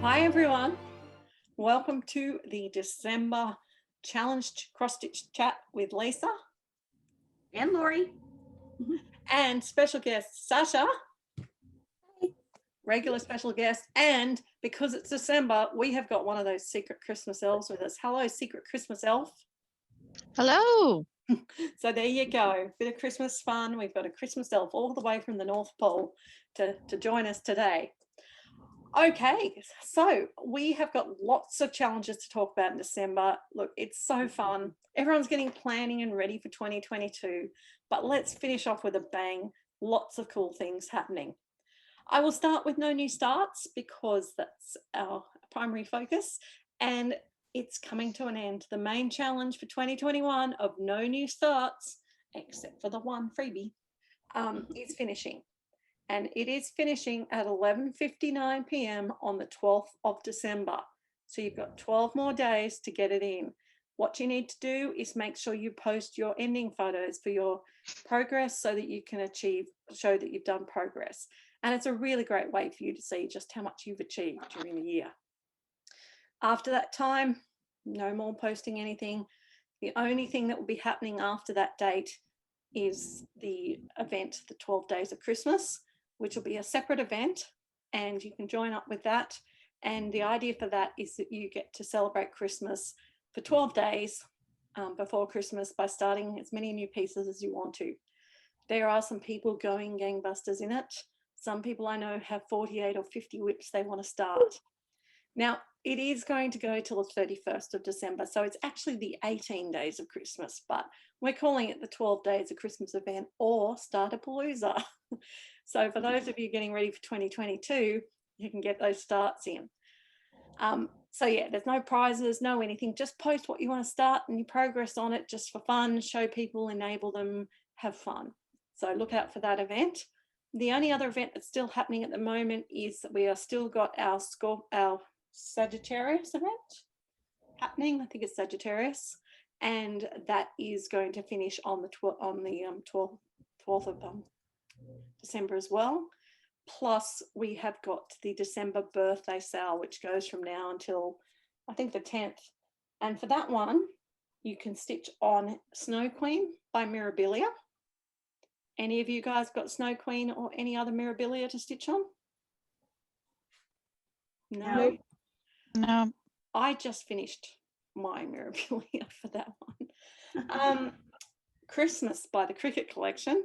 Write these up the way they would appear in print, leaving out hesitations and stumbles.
Hi everyone, welcome to the December Challenge Cross Stitch Chat with Lisa and Lori. and special guest Sasha, regular special guest, and because it's December, we have got one of those secret Christmas elves with us. Hello, secret Christmas elf. Hello. So there you go, bit of Christmas fun. We've got a Christmas elf all the way from the North Pole to join us today. Okay, so we have got lots of challenges to talk about in December. Look, it's so fun. Everyone's getting planning and ready for 2022, but let's finish off with a bang. Lots of cool things happening. I will start with no new starts because that's our primary focus, and it's coming to an end. The main challenge for 2021 of no new starts, except for the one freebie, is finishing. And it is finishing at 11:59 p.m. on the 12th of December. So you've got 12 more days to get it in. What you need to do is make sure you post your ending photos for your progress so that you can show that you've done progress. And it's a really great way for you to see just how much you've achieved during the year. After that time, no more posting anything. The only thing that will be happening after that date is the event, the 12 Days of Christmas, which will be a separate event, and you can join up with that. And the idea for that is that you get to celebrate Christmas for 12 days before Christmas by starting as many new pieces as you want to. There are some people going gangbusters in it. Some people I know have 48 or 50 whips they want to start. Now, it is going to go till the 31st of December, so it's actually the 18 days of Christmas, but we're calling it the 12 Days of Christmas event or Starter-Palooza. So for those of you getting ready for 2022, you can get those starts in. So yeah, there's no prizes, no anything, just post what you want to start and you progress on it just for fun, show people, enable them, have fun. So look out for that event. The only other event that's still happening at the moment is that we are still got our Sagittarius event happening. I think it's Sagittarius, and that is going to finish on the 12th of December as well. Plus we have got the December birthday sale, which goes from now until I think the 10th, and for that one you can stitch on Snow Queen by Mirabilia. Any of you guys got Snow Queen or any other Mirabilia to stitch on? No. I just finished my Mirabilia for that one. Christmas by the Cricket Collection.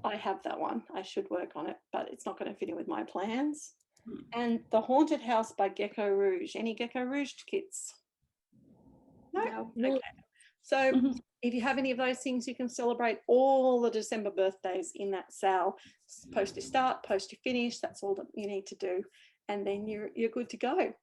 I have that one. I should work on it, but it's not going to fit in with my plans. And The Haunted House by Gecko Rouge. Any Gecko Rouge kits? No? Okay. So if you have any of those things, you can celebrate all the December birthdays in that sale. Post your start, post your finish. That's all that you need to do. And then you're good to go.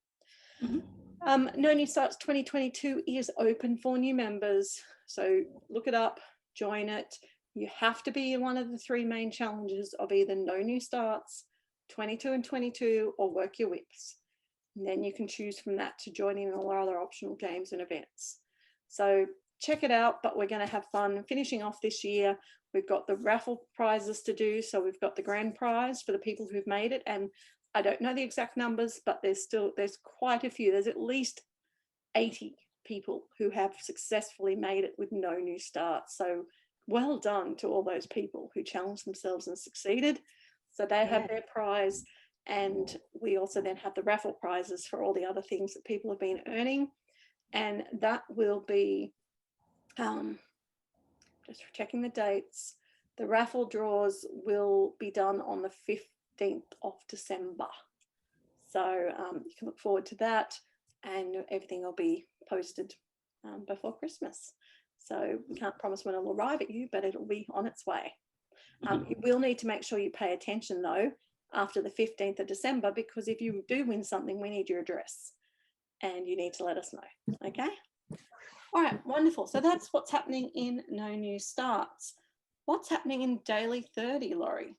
No New Starts 2022 is open for new members. So look it up, join it. You have to be in one of the three main challenges of either No New Starts, 22 and 22, or Work Your Whips. And then you can choose from that to join in all our other optional games and events. So check it out, but we're going to have fun finishing off this year. We've got the raffle prizes to do. So we've got the grand prize for the people who've made it. And I don't know the exact numbers, but there's quite a few. There's at least 80 people who have successfully made it with no new starts. So well done to all those people who challenged themselves and succeeded. So they have their prize, and we also then have the raffle prizes for all the other things that people have been earning. And that will be, just checking the dates, the raffle draws will be done on the 15th of December. So you can look forward to that, and everything will be posted before Christmas. So we can't promise when it'll arrive at you, but it'll be on its way. You will need to make sure you pay attention though after the 15th of December, because if you do win something, we need your address and you need to let us know. Okay. All right, wonderful. So that's what's happening in No New Starts. What's happening in Daily 30, Laurie?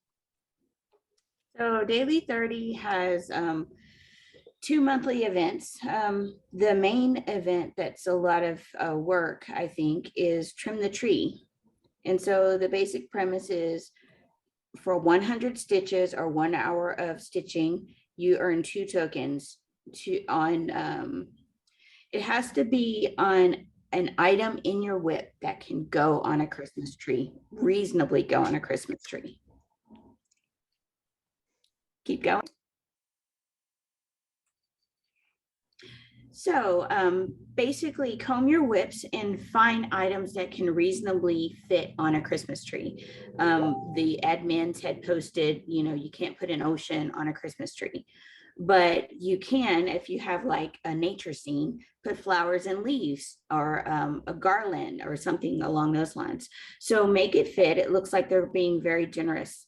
So Daily 30 has 2 monthly events. The main event that's a lot of work, I think, is Trim the Tree. And so the basic premise is for 100 stitches or 1 hour of stitching, you earn 2 tokens it has to be on an item in your whip that can go on a Christmas tree, reasonably go on a Christmas tree. Keep going. So basically comb your whips and find items that can reasonably fit on a Christmas tree. The admins had posted, you can't put an ocean on a Christmas tree, but you can, if you have like a nature scene, put flowers and leaves or a garland or something along those lines. So make it fit. It looks like they're being very generous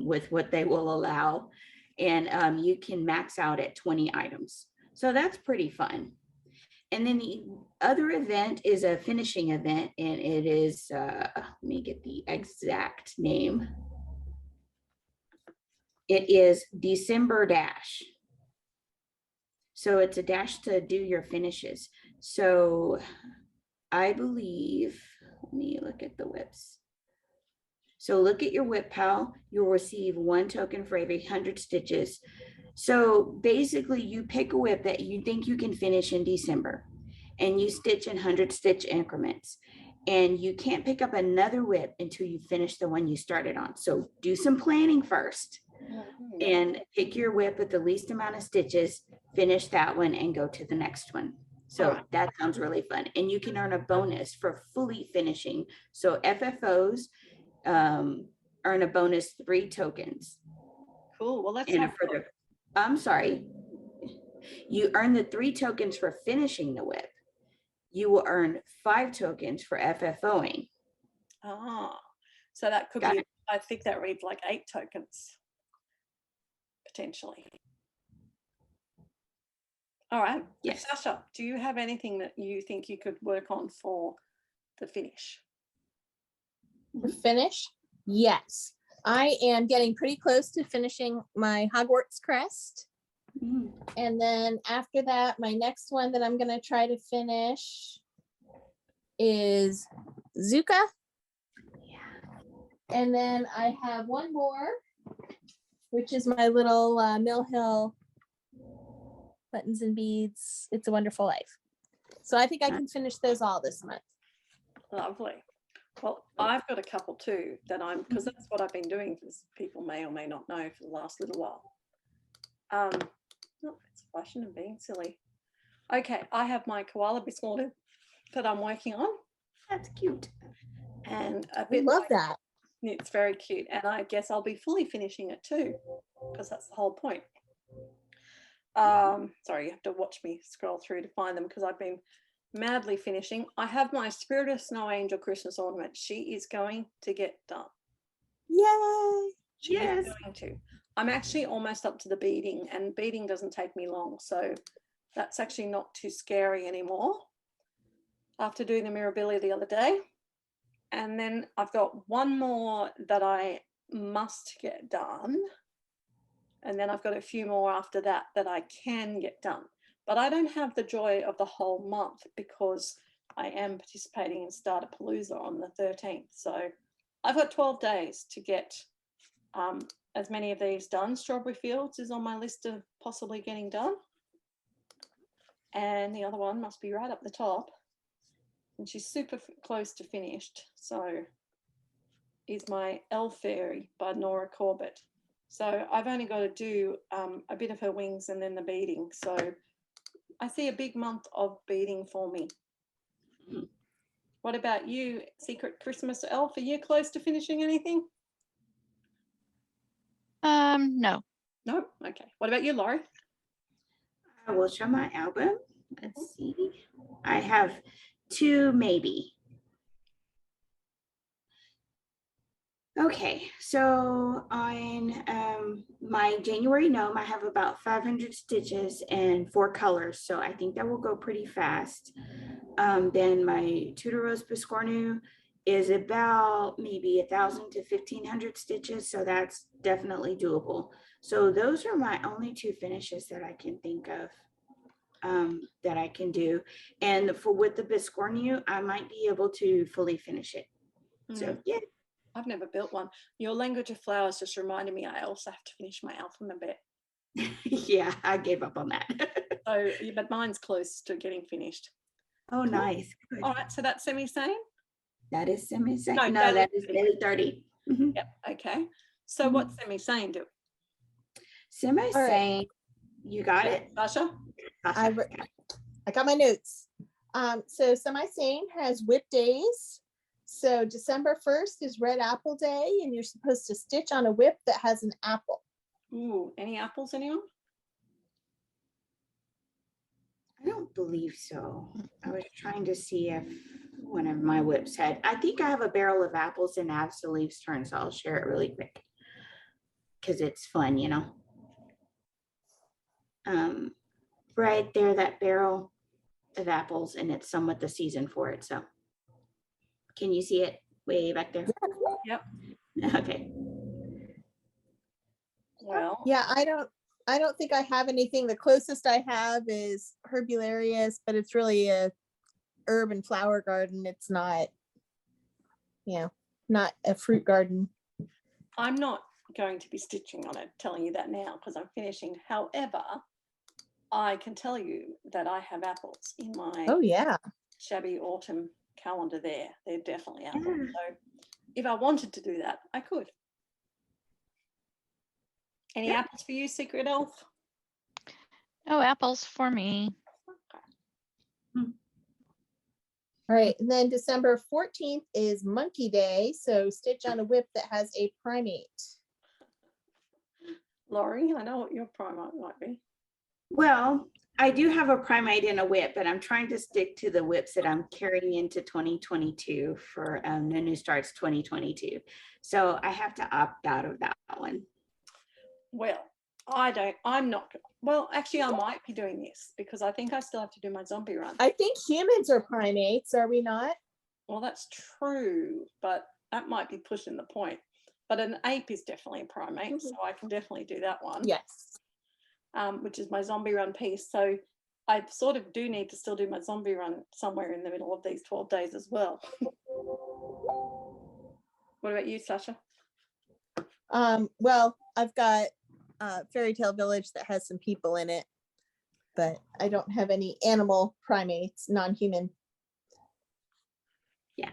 with what they will allow. And you can max out at 20 items. So that's pretty fun. And then the other event is a finishing event, and it is, let me get the exact name. It is December Dash. So it's a dash to do your finishes. So I believe, let me look at the whips. So look at your whip pal. You'll receive 1 token for every 100 stitches. So basically you pick a whip that you think you can finish in December and you stitch in 100 stitch increments, and you can't pick up another whip until you finish the one you started on. So do some planning first and pick your whip with the least amount of stitches, finish that one and go to the next one. So that sounds really fun. And you can earn a bonus for fully finishing. So FFOs earn a bonus 3 tokens. Cool. Well, let's And a have further, I'm sorry, you earn the 3 tokens for finishing the whip. You will earn 5 tokens for FFOing. So that could Got be, it. I think that reads like 8 tokens, potentially. All right. Yes. Sasha, do you have anything that you think you could work on for the finish? The finish? Yes. I am getting pretty close to finishing my Hogwarts crest. Mm. And then after that, my next one that I'm going to try to finish is Zuka. And then I have one more, which is my little Mill Hill Buttons and Beads. It's a Wonderful Life. So I think I can finish those all this month. Lovely. Well, I've got a couple too that because that's what I've been doing, as people may or may not know, for the last little while. Oh, it's flashing and being silly. Okay, I have my koala biscuit that I'm working on. That's cute. And a I bit love like, that. it's very cute. And I guess I'll be fully finishing it too, because that's the whole point. Sorry, you have to watch me scroll through to find them because I've been madly finishing. I have my Spirit of Snow Angel Christmas ornament. She is going to get done. Yay. She Yes. is going to. I'm actually almost up to the beading, and beading doesn't take me long, so that's actually not too scary anymore after doing the Mirabilia the other day. And then I've got one more that I must get done, and then I've got a few more after that that I can get done. But I don't have the joy of the whole month because I am participating in Starterpalooza on the 13th. So I've got 12 days to get as many of these done. Strawberry Fields is on my list of possibly getting done. And the other one must be right up the top. And she's super close to finished. So is my Elf Fairy by Nora Corbett. So I've only got to do a bit of her wings and then the beading. So I see a big month of beading for me. What about you, Secret Christmas Elf? Are you close to finishing anything? No. No? Okay. What about you, Laurie? I will show my album. Let's see. I have 2 maybe. Okay, so on my January gnome, I have about 500 stitches and 4 colors. So I think that will go pretty fast. Then my Tudor Rose Biscornu is about maybe 1,000 to 1,500 stitches. So that's definitely doable. So those are my only 2 finishes that I can think of that I can do. And with the Biscornu, I might be able to fully finish it. So yeah. I've never built one. Your Language of Flowers just reminded me I also have to finish my alphabet. Yeah, I gave up on that. So, but mine's close to getting finished. Oh, nice. Good. All right, so that's semi-sane. That is semi-sane. No, No, daily that is 30. daily 30. Mhm. Yep. Okay. So what's semi-sane do? Semi-sane. You got it, Sasha? Sasha? I re- I got my notes. So semi-sane has whip days. So December 1st is red apple day, and you're supposed to stitch on a whip that has an apple. Ooh, any apples, anyone? I don't believe so. I was trying to see if one of my whips had, I think I have a barrel of apples in Avsa Leaves turn, so I'll share it really quick. Because it's fun, you know. Right there, that barrel of apples, and it's somewhat the season for it. So can you see it way back there? Yep. Okay. Well, Yeah, I don't think I have anything. The closest I have is Herbularius, but it's really a herb and flower garden. It's not, not a fruit garden. I'm not going to be stitching on it, telling you that now because I'm finishing. However, I can tell you that I have apples in my Oh yeah. shabby autumn calendar there. They're definitely apples. Yeah. So if I wanted to do that, I could. Any Yeah. apples for you, Secret Elf? No apples for me. All right, and then December 14th is Monkey Day. So stitch on a whip that has a primate. Laurie, I know what your primate might be. Well, I do have a primate and a whip, but I'm trying to stick to the whips that I'm carrying into 2022 for No New Starts 2022. So I have to opt out of that one. Well, well, actually, I might be doing this because I think I still have to do my zombie run. I think humans are primates, are we not? Well, that's true, but that might be pushing the point. But an ape is definitely a primate, so I can definitely do that one. Yes. Which is my zombie run piece. So I sort of do need to still do my zombie run somewhere in the middle of these 12 days as well. What about you, Sasha? Well, I've got Fairy Tale Village that has some people in it, but I don't have any animal primates, non-human. Yeah.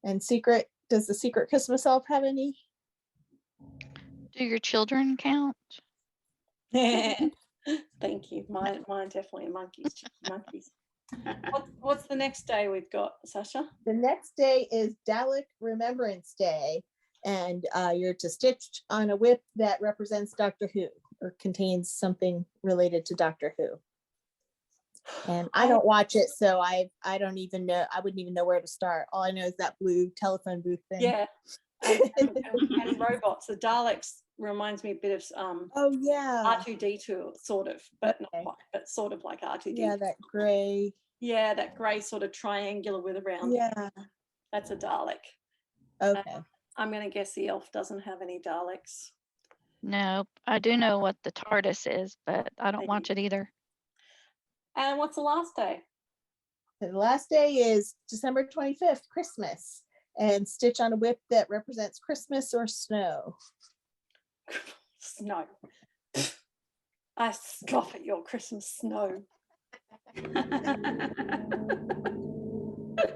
And does the Secret Christmas Elf have any? Do your children count? Thank you. Mine definitely are monkeys. Monkeys. What's the next day we've got, Sasha? The next day is Dalek Remembrance Day, and you're to stitch on a whip that represents Doctor Who or contains something related to Doctor Who. And I don't watch it, so I don't even know. I wouldn't even know where to start. All I know is that blue telephone booth thing. Yeah. And robots. The Daleks reminds me a bit of Oh yeah. R2D2, sort of, but not Okay. quite, but sort of like R2D2. Yeah, that gray. Yeah, that grey sort of triangular with a round. Yeah. That's a Dalek. Okay. I'm going to guess the elf doesn't have any Daleks. No, I do know what the TARDIS is, but I don't watch it either. And what's the last day? And the last day is December 25th, Christmas, and stitch on a whip that represents Christmas or snow. Snow. I scoff at your Christmas snow.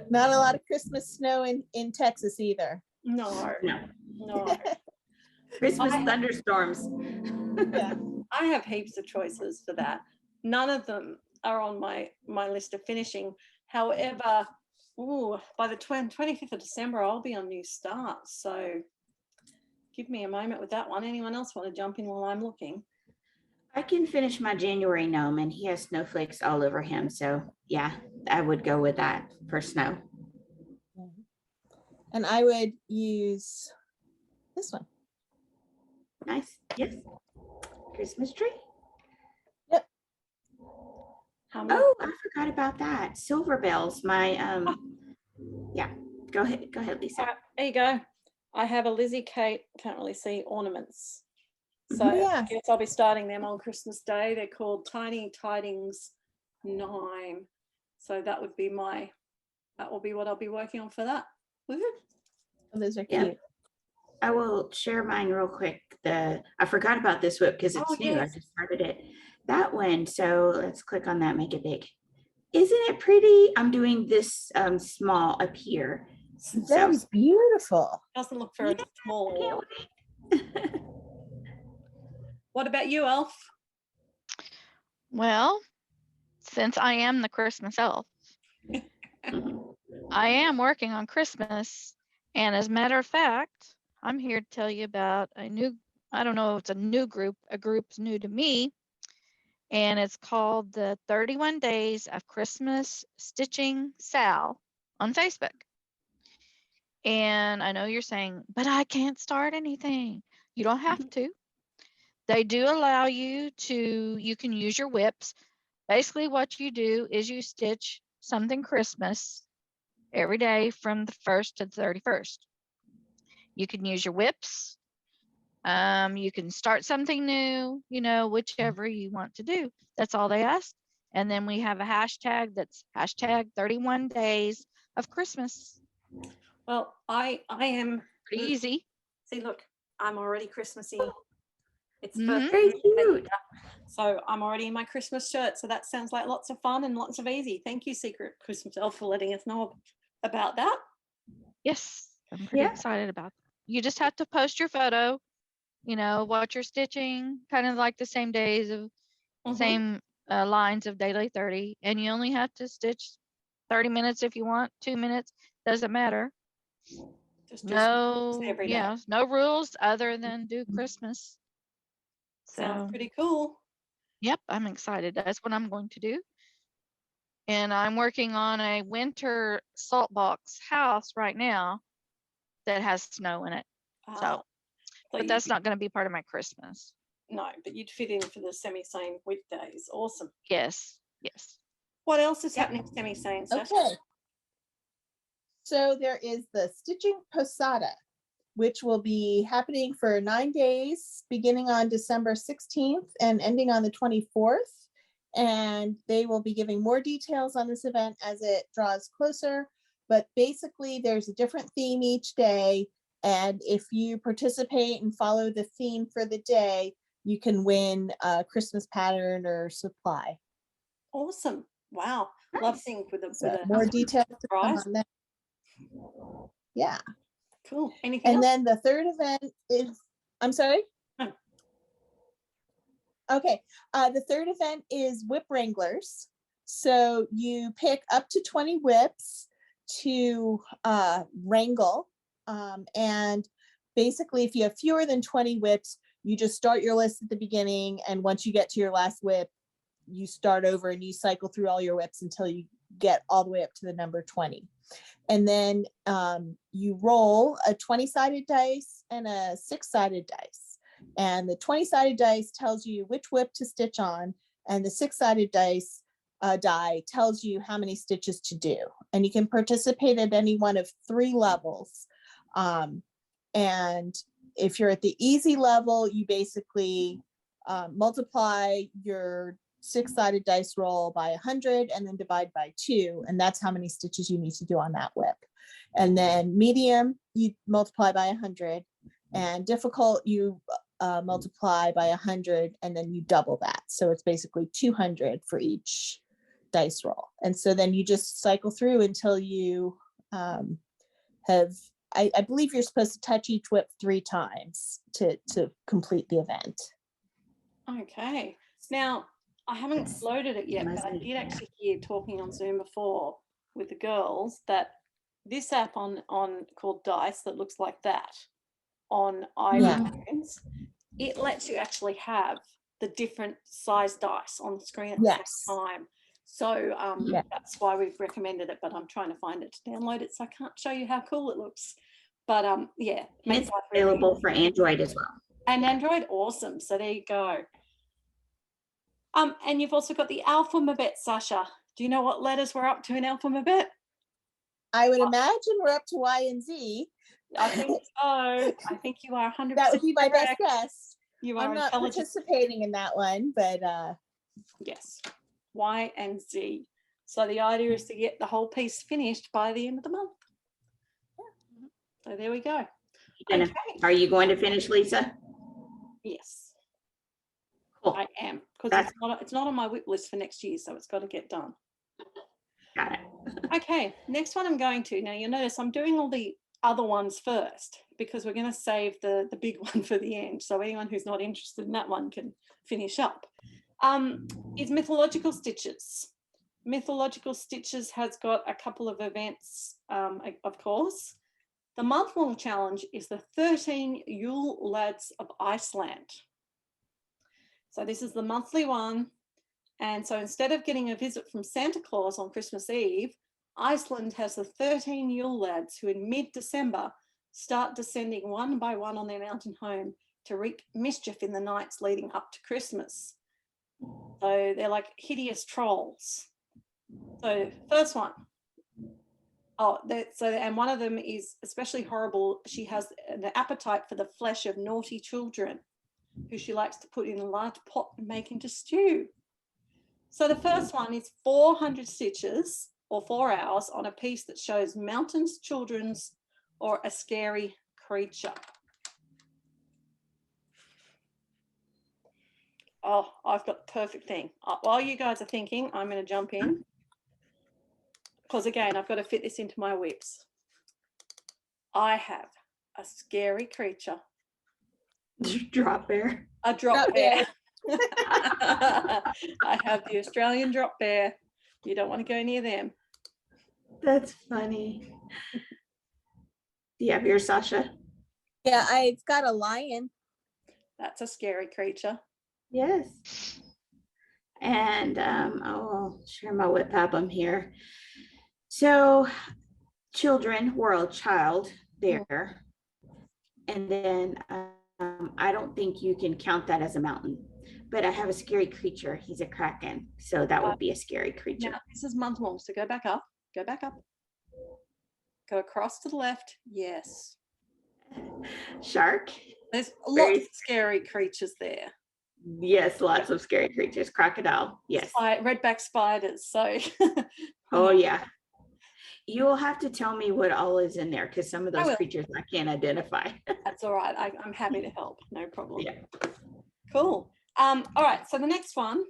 Not a lot of Christmas snow in Texas either. No, No. no. Christmas I- thunderstorms. Yeah. I have heaps of choices for that. None of them are on my list of finishing. However, by the 25th of December, I'll be on New Start. So give me a moment with that one. Anyone else want to jump in while I'm looking? I can finish my January gnome, and he has snowflakes all over him. So yeah, I would go with that for snow. And I would use this one. Nice. Yes. Christmas tree. How many? Oh, I forgot about that. Silver bells. My yeah. Go ahead, Lisa. There you go. I have a Lizzie Kate, can't really see, ornaments. So Oh, yeah. I guess I'll be starting them on Christmas Day. They're called Tiny Tidings 9. So that will be what I'll be working on for that. Woohoo. Oh, those are Yeah. cute. I will share mine real quick. I forgot about this whip because it's Oh, new. I yes. just started it. That one. So let's click on that, make it big. Isn't it pretty? I'm doing this small up here. That is beautiful. Doesn't look very I small. can't wait. What about you, Elf? Well, since I am the Christmas elf, I am working on Christmas. And as a matter of fact, I'm here to tell you about a new, I don't know if it's a new group, a group's new to me. And it's called the 31 Days of Christmas Stitching Sal on Facebook. And I know you're saying, but I can't start anything. You don't have to. They do allow you to, you can use your whips. Basically, what you do is you stitch something Christmas every day from the 1st to the 31st. You can use your whips. You can start something new, you know, whichever you want to do. That's all they ask. And then we have a hashtag that's hashtag 31 days of Christmas. Well, I am Pretty easy. See, look, I'm already Christmassy. It's Mhm. birthday Very week, cute. so I'm already in my Christmas shirt. So that sounds like lots of fun and lots of easy. Thank you, Secret Christmas Elf, for letting us know about that. Yes, I'm pretty Yeah. excited about that. You just have to post your photo, you know, what you're stitching, kind of like the same days of Mhm. same lines of daily 30, and you only have to stitch 30 minutes if you want, 2 minutes, doesn't matter. Just do No, every day. yeah, no rules other than do Christmas. Sounds So, pretty cool. yep, I'm excited. That's what I'm going to do. And I'm working on a winter salt box house right now that has snow in it. Ah, So, but you'd that's not going to be part of my Christmas. no, but you'd fit in for the semi-sane weekdays. Awesome. Yes, yes. What else is Yep. happening semi-sane, Sasha? Okay. So there is the Stitching Posada, which will be happening for 9 days, beginning on December 16th and ending on the 24th. And they will be giving more details on this event as it draws closer. But basically, there's a different theme each day. And if you participate and follow the theme for the day, you can win a Christmas pattern or supply. Awesome. Wow. Love seeing with So a more details to come surprise. on that. Yeah. Cool. Anything And else? then the third event is, I'm sorry? No. Okay, the third event is Whip Wranglers. So you pick up to 20 whips to wrangle. And basically, if you have fewer than 20 whips, you just start your list at the beginning. And once you get to your last whip, you start over and you cycle through all your whips until you get all the way up to the number 20. And then you roll a 20-sided dice and a 6-sided dice. And the 20-sided dice tells you which whip to stitch on, and the 6-sided dice die tells you how many stitches to do. And you can participate at any one of 3 levels. And if you're at the easy level, you basically multiply your 6-sided dice roll by 100 and then divide by 2, and that's how many stitches you need to do on that whip. And then medium, you multiply by 100, and difficult, you multiply by 100, and then you double that. So it's basically 200 for each dice roll. And so then you just cycle through until you have, I believe you're supposed to touch each whip 3 times to complete the event. Okay. Now, I haven't loaded it yet, but I did actually hear talking on Zoom before with the girls that this app on called Dice that looks like that on iPhones, it lets you actually have the different size dice on the screen at the same time. So that's why we've recommended it, but I'm trying to find it to download it, so I can't show you how cool it looks. But yeah, it's available for Android as well. And Android, awesome. So there you go. And you've also got the alphabet, Sasha. Do you know what letters we're up to in alphabet? I would imagine we're up to Y and Z. I think so. I think you are 100%. That would be my best guess. You are I'm not participating in that one, but yes, Y and Z. So the idea is to get the whole piece finished by the end of the month. So there we go. gonna- Okay. Are you going to finish, Lisa? Yes, Cool. I am, because That's- it's not on my whip list for next year, so it's got to get done. Got it. Okay, next one I'm going to. Now you'll notice I'm doing all the other ones first because we're going to save the big one for the end. So anyone who's not interested in that one can finish up. Is Mythological Stitches. Mythological Stitches has got a couple of events, of course. The month-long challenge is the 13 Yule Lads of Iceland. So this is the monthly one. And so instead of getting a visit from Santa Claus on Christmas Eve, Iceland has the 13 Yule Lads who in mid-December start descending one by one on their mountain home to wreak mischief in the nights leading up to Christmas. So they're like hideous trolls. So first one. Oh, and one of them is especially horrible. She has an appetite for the flesh of naughty children who she likes to put in a large pot and make into stew. So the first one is 400 stitches or 4 hours on a piece that shows mountains, children's, or a scary creature. Oh, I've got the perfect thing. While you guys are thinking, I'm going to jump in. Because again, I've got to fit this into my whips. I have a scary creature. Drop bear. A drop Drop bear. bear. I have the Australian drop bear. You don't want to go near them. That's funny. Do you have yours, Sasha? Yeah, I've got a lion. That's a scary creature. Yes. And I'll share my whip album here. So children were a child there. And then I don't think you can count that as a mountain, but I have a scary creature. He's a kraken. So that would be a scary creature. Now, this is month long. So go back up. Go back up. Go across to the left. Yes. Shark. There's Very- lots of scary creatures there. Yes, lots of scary creatures. Crocodile. Yes. Redback spiders. So Oh yeah. You will have to tell me what all is in there because some of I those will. creatures I can't identify. that's all right. I'm happy to help. No problem. Yeah. Cool. All right. So the next one,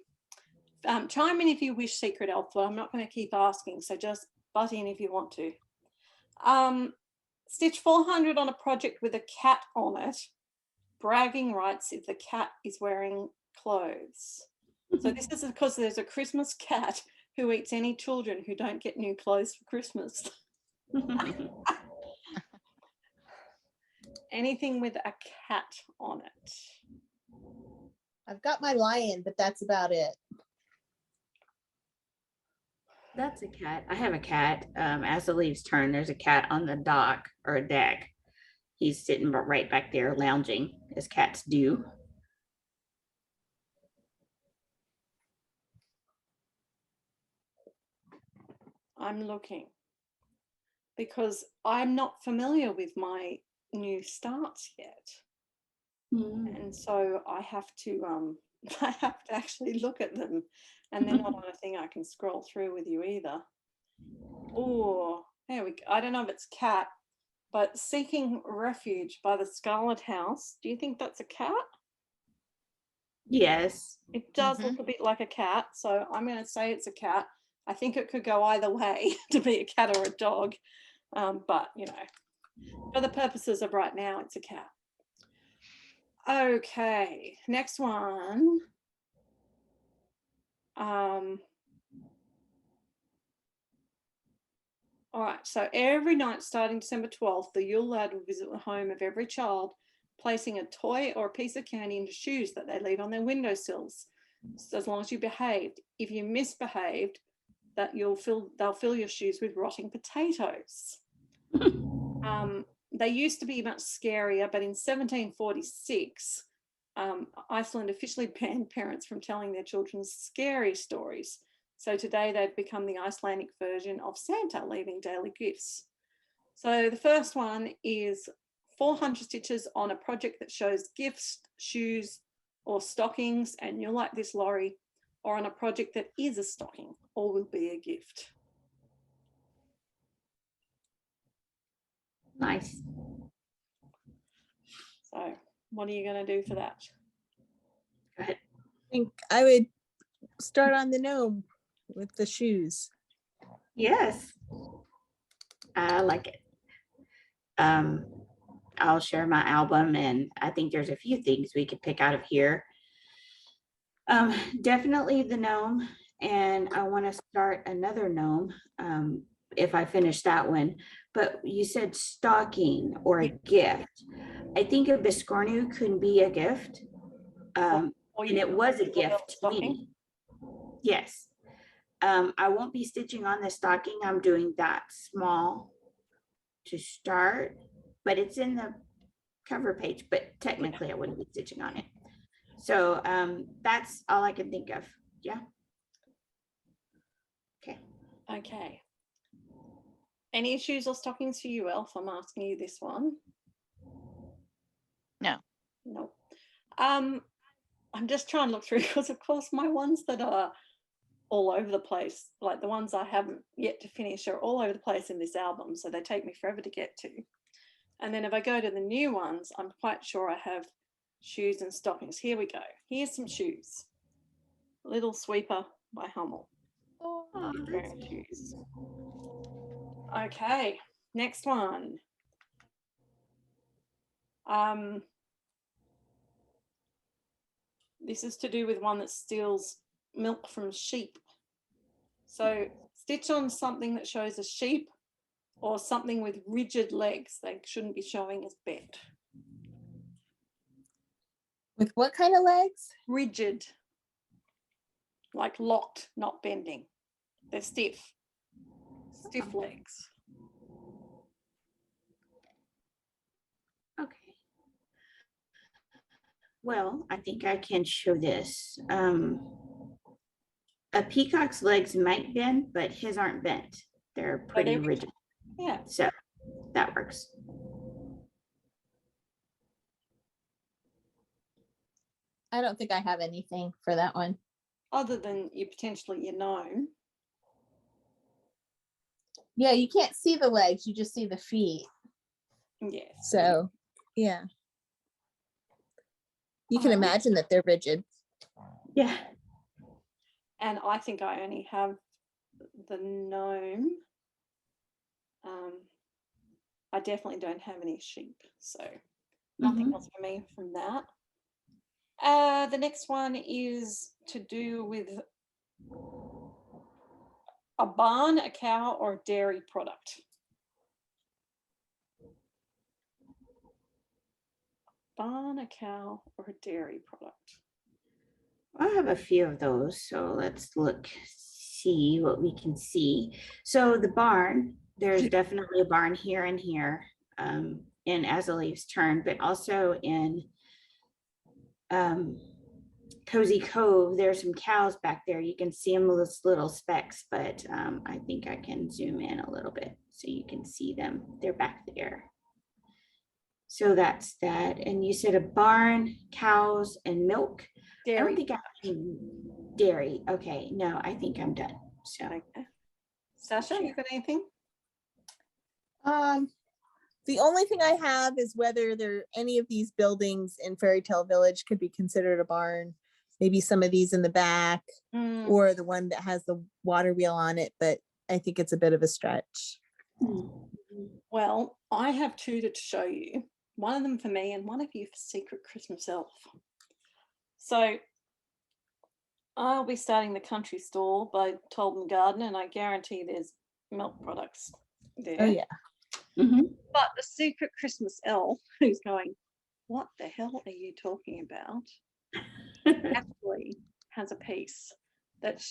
chime in if you wish, Secret Elf, but I'm not going to keep asking. So just butt in if you want to. Stitch 400 on a project with a cat on it. Bragging rights if the cat is wearing clothes. So this is because there's a Christmas cat who eats any children who don't get new clothes for Christmas. Anything with a cat on it. I've got my lion, but that's about it. That's a cat. I have a cat. As the leaves turn, there's a cat on the dock or a deck. He's sitting right back there lounging as cats do. I'm looking because I'm not familiar with my new starts yet. And so I have to I have to actually look at them, and they're not on a thing I can scroll through with you either. Oh, there we go. I don't know if it's cat, but Seeking Refuge by the Scarlet House. Do you think that's a cat? Yes. It does look a bit like a cat, so I'm going to say it's a cat. I think it could go either way to be a cat or a dog, but you know, for the purposes of right now, it's a cat. Okay, next one. All right, so every night starting December 12th, the Yule Lad will visit the home of every child, placing a toy or a piece of candy into shoes that they leave on their windowsills. So as long as you behaved. If you misbehaved, they'll fill your shoes with rotting potatoes. They used to be much scarier, but in 1746, Iceland officially banned parents from telling their children scary stories. So today they've become the Icelandic version of Santa, leaving daily gifts. So the first one is 400 stitches on a project that shows gifts, shoes, or stockings, and you'll like this, Laurie, or on a project that is a stocking or will be a gift. Nice. So what are you going to do for that? Go ahead. I think I would start on the gnome with the shoes. Yes, I like it. I'll share my album, and I think there's a few things we could pick out of here. Definitely the gnome, and I want to start another gnome if I finish that one. But you said stocking or a gift. I think a biscornu could be a gift. Or And you it could was a do little gift to stocking. me. Yes. I won't be stitching on the stocking. I'm doing that small to start, but it's in the cover page, but technically I wouldn't be stitching on it. So that's all I can think of. Yeah. Okay. Okay. Any shoes or stockings for you, Elf? I'm asking you this one. No. No. I'm just trying to look through because, of course, my ones that are all over the place, like the ones I haven't yet to finish, are all over the place in this album, so they take me forever to get to. And then if I go to the new ones, I'm quite sure I have shoes and stockings. Here we go. Here's some shoes. Little Sweeper by Hummel. Oh, Wearing shoes. Okay, next one. This is to do with one that steals milk from sheep. So stitch on something that shows a sheep or something with rigid legs. They shouldn't be showing as bent. With what kind of legs? Rigid, like locked, not bending. They're stiff legs. okay. Well, I think I can show this. A peacock's legs might bend, but his aren't bent. They're pretty they're rigid. Yeah. So that works. I don't think I have anything for that one. Other than you potentially your gnome. Yeah, you can't see the legs, you just see the feet. Yes. So, yeah. You can imagine that they're rigid. Yeah. And I think I only have the gnome. I definitely don't have any sheep, so nothing else for me from that. The next one is to do with a barn, a cow, or a dairy product. Barn, a cow, or a dairy product. I have a few of those, so let's look, see what we can see. So the barn, there's definitely a barn here and here, in As the Leaves Turn, but also in Cozy Cove, there's some cows back there. You can see them with little specks, but I think I can zoom in a little bit so you can see them. They're back there. So that's that. And you said a barn, cows, and milk. Dairy. I don't think I have dairy. Okay, no, I think I'm done. So Okay. Sasha, you got anything? The only thing I have is whether there any of these buildings in Fairy Tale Village could be considered a barn. Maybe some of these in the back, or the one that has the water wheel on it, but I think it's a bit of a stretch. Well, I have two to show you. One of them for me and one of you for Secret Christmas Elf. So I'll be starting the country store by Tolden Garden, and I guarantee there's milk products there. Oh yeah. But the Secret Christmas Elf, who's going, what the hell are you talking about? Actually has a piece that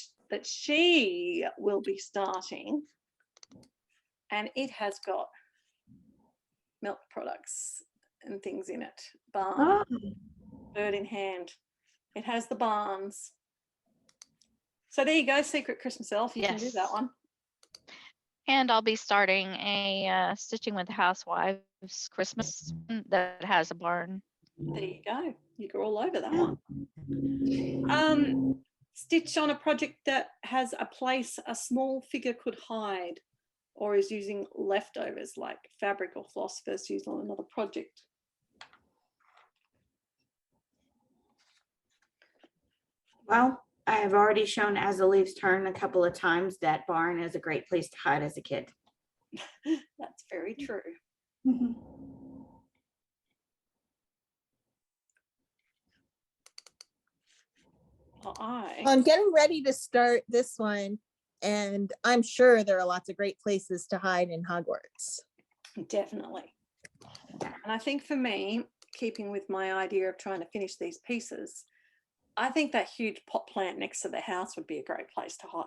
she will be starting, and it has got milk products and things in it. Barn, bird in hand. It has the barns. So there you go, Secret Christmas Elf. You can do that Yes. one. And I'll be starting a Stitching with Housewives Christmas that has a barn. There you go. You're all over that one. Stitch on a project that has a place a small figure could hide, or is using leftovers like fabric or floss first used on another project. Well, I have already shown As the Leaves Turn a couple of times that barn is a great place to hide as a kid. That's very true. Well, I'm getting ready to start this one, and I'm sure there are lots of great places to hide in Hogwarts. definitely. And I think for me, keeping with my idea of trying to finish these pieces, I think that huge pot plant next to the house would be a great place to hide.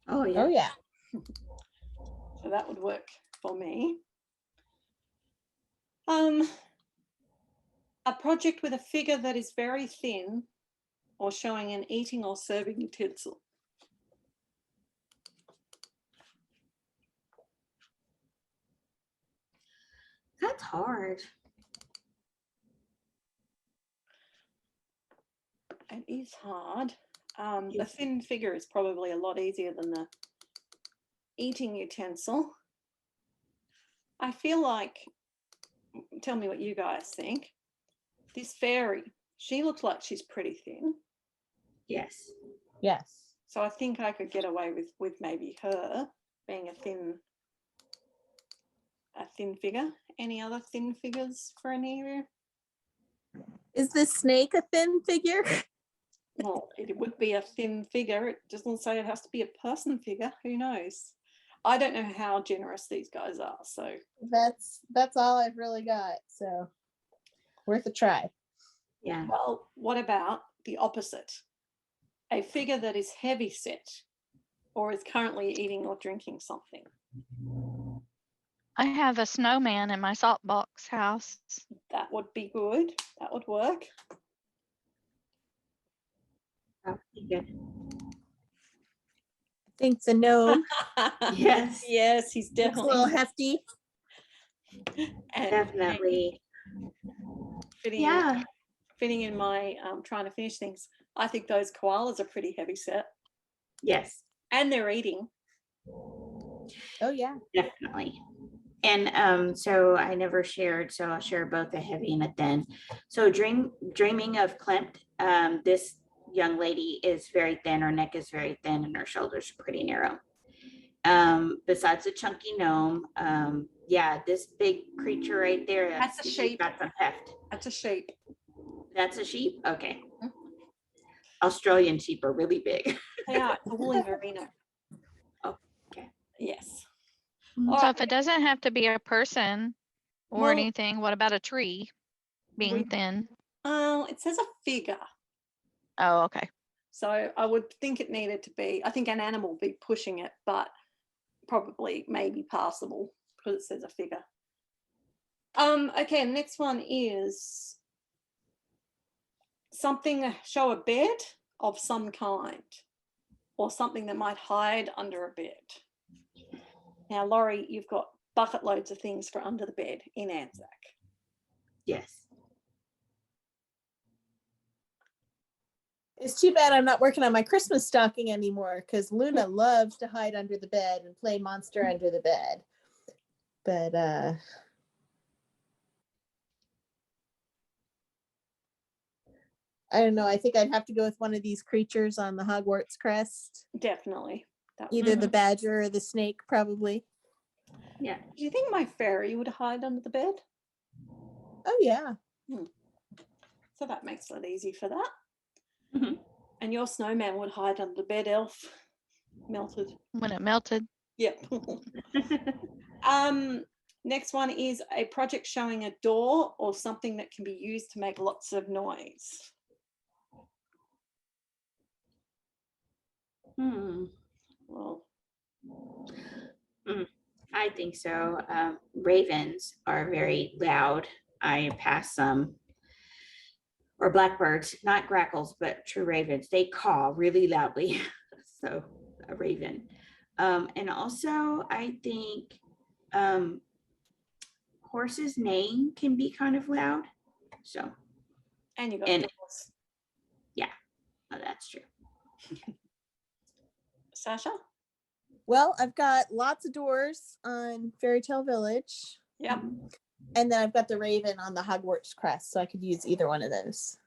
Oh, yeah. Oh, yeah. So that would work for me. A project with a figure that is very thin or showing an eating or serving utensil. That's hard. It is hard. A Yes. thin figure is probably a lot easier than the eating utensil. I feel like, tell me what you guys think. This fairy, she looks like she's pretty thin. Yes. Yes. So I think I could get away with maybe her being a thin figure. Any other thin figures for any of you? Is this snake a thin figure? Well, it would be a thin figure. It doesn't say it has to be a person figure. Who knows? I don't know how generous these guys are. So That's all I've really got. So worth a try. Yeah. well, what about the opposite? A figure that is heavy set or is currently eating or drinking something. I have a snowman in my salt box house. That would be good. That would work. That would be good. I think the gnome Yes. Yes, he's looks a definitely little hefty. and Definitely. fitting, Yeah. fitting in my trying to finish things. I think those koalas are pretty heavy set Yes. and they're eating. Oh, yeah. Definitely. And so I never shared, so I'll share both a heavy and a thin. So dreaming of Klimt, this young lady is very thin, her neck is very thin and her shoulders are pretty narrow. Besides the chunky gnome, yeah, this big creature right there, That's a she's sheep. got some heft. That's a sheep. That's a sheep? Okay. Mhm. Australian sheep are really big. They are. It's a woolly merino. Oh, okay. Yes. Mm. All So right. if it doesn't have to be a person or Well, anything, what about a tree being we- thin? It says a figure. Oh, okay. So I would think it needed to be, I think an animal would be pushing it, but probably maybe passable because it says a figure. Okay, next one is something, show a bed of some kind or something that might hide under a bed. Now, Laurie, you've got bucket loads of things for under the bed in Anzac. Yes. It's too bad I'm not working on my Christmas stocking anymore because Luna loves to hide under the bed and play monster under the bed. But I don't know. I think I'd have to go with one of these creatures on the Hogwarts crest. Definitely. That would Either be the nice. badger or the snake, probably. Yeah. Do you think my fairy would hide under the bed? Oh, yeah. So that makes it easy for that. Mhm. And your snowman would hide under the bed, Elf. Melted. When it melted. Yep. Next one is a project showing a door or something that can be used to make lots of noise. Well, I think so. Ravens are very loud. I pass some, or blackbirds, not grackles, but true ravens. They caw really loudly. So a raven. And also I think horses neighing can be kind of loud. So and you got And- doors. that's true. Sasha? Well, I've got lots of doors on Fairy Tale Village. Yep. And then I've got the raven on the Hogwarts crest. So I could use either one of those.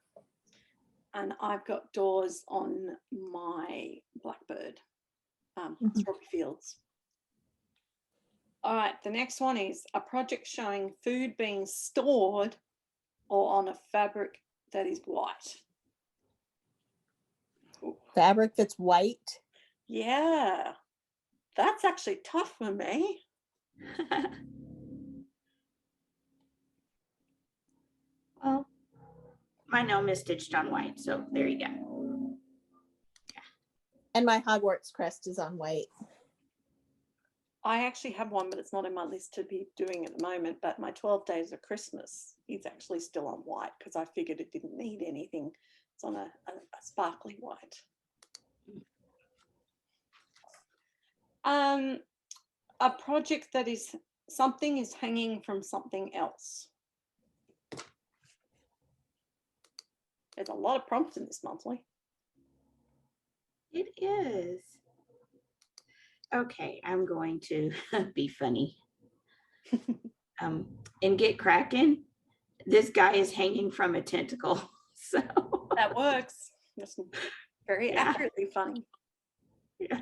And I've got doors on my Blackbird, Strawberry Fields. All right, the next one is a project showing food being stored or on a fabric that is white. Ooh, Fabric that's white. yeah, that's actually tough for me. Well, my gnome is stitched on white, so there you go. And my Hogwarts crest is on white. I actually have one, but it's not in my list to be doing at the moment. But my 12 Days of Christmas is actually still on white because I figured it didn't need anything. It's on a sparkly white. A project that is something is hanging from something else. There's a lot of prompts in this monthly. It is. Okay, I'm going to be funny. And get cracking. This guy is hanging from a tentacle. So That works. That's very Yeah. accurately funny. yeah.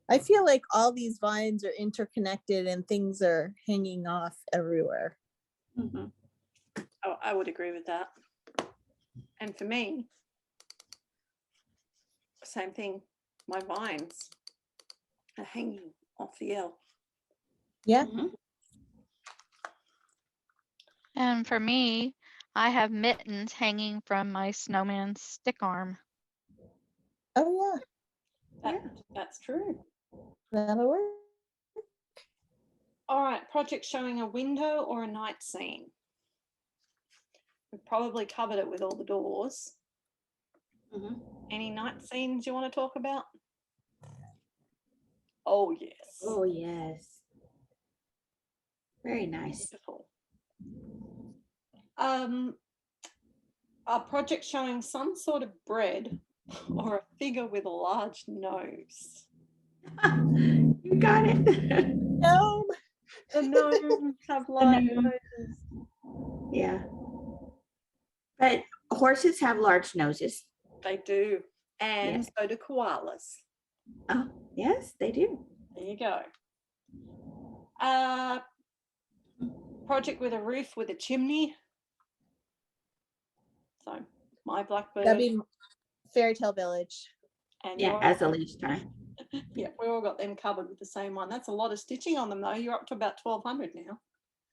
I feel like all these vines are interconnected and things are hanging off everywhere. Mhm. Oh, I would agree with that. And for me, same thing. My vines are hanging off the L. Yeah. Mhm. And for me, I have mittens hanging from my snowman's stick arm. Oh That's true. yeah, that'll work. All right, project showing a window or a night scene. We've probably covered it with all the doors. Mhm. Any night scenes you want to talk about? Oh, yes. Oh, yes. Very nice. Beautiful. A project showing some sort of bread or a figure with a large nose. You got it. No. The gnomes have large gnome. noses. Yeah. But horses have large noses. They do. And Yes. so do koalas. Oh, yes, they do. There you go. Project with a roof with a chimney. So my Blackbird That'd be Fairy Tale Village. and Yeah, your- as a leech time. yeah, we all got them covered with the same one. That's a lot of stitching on them though. You're up to about 1,200 now.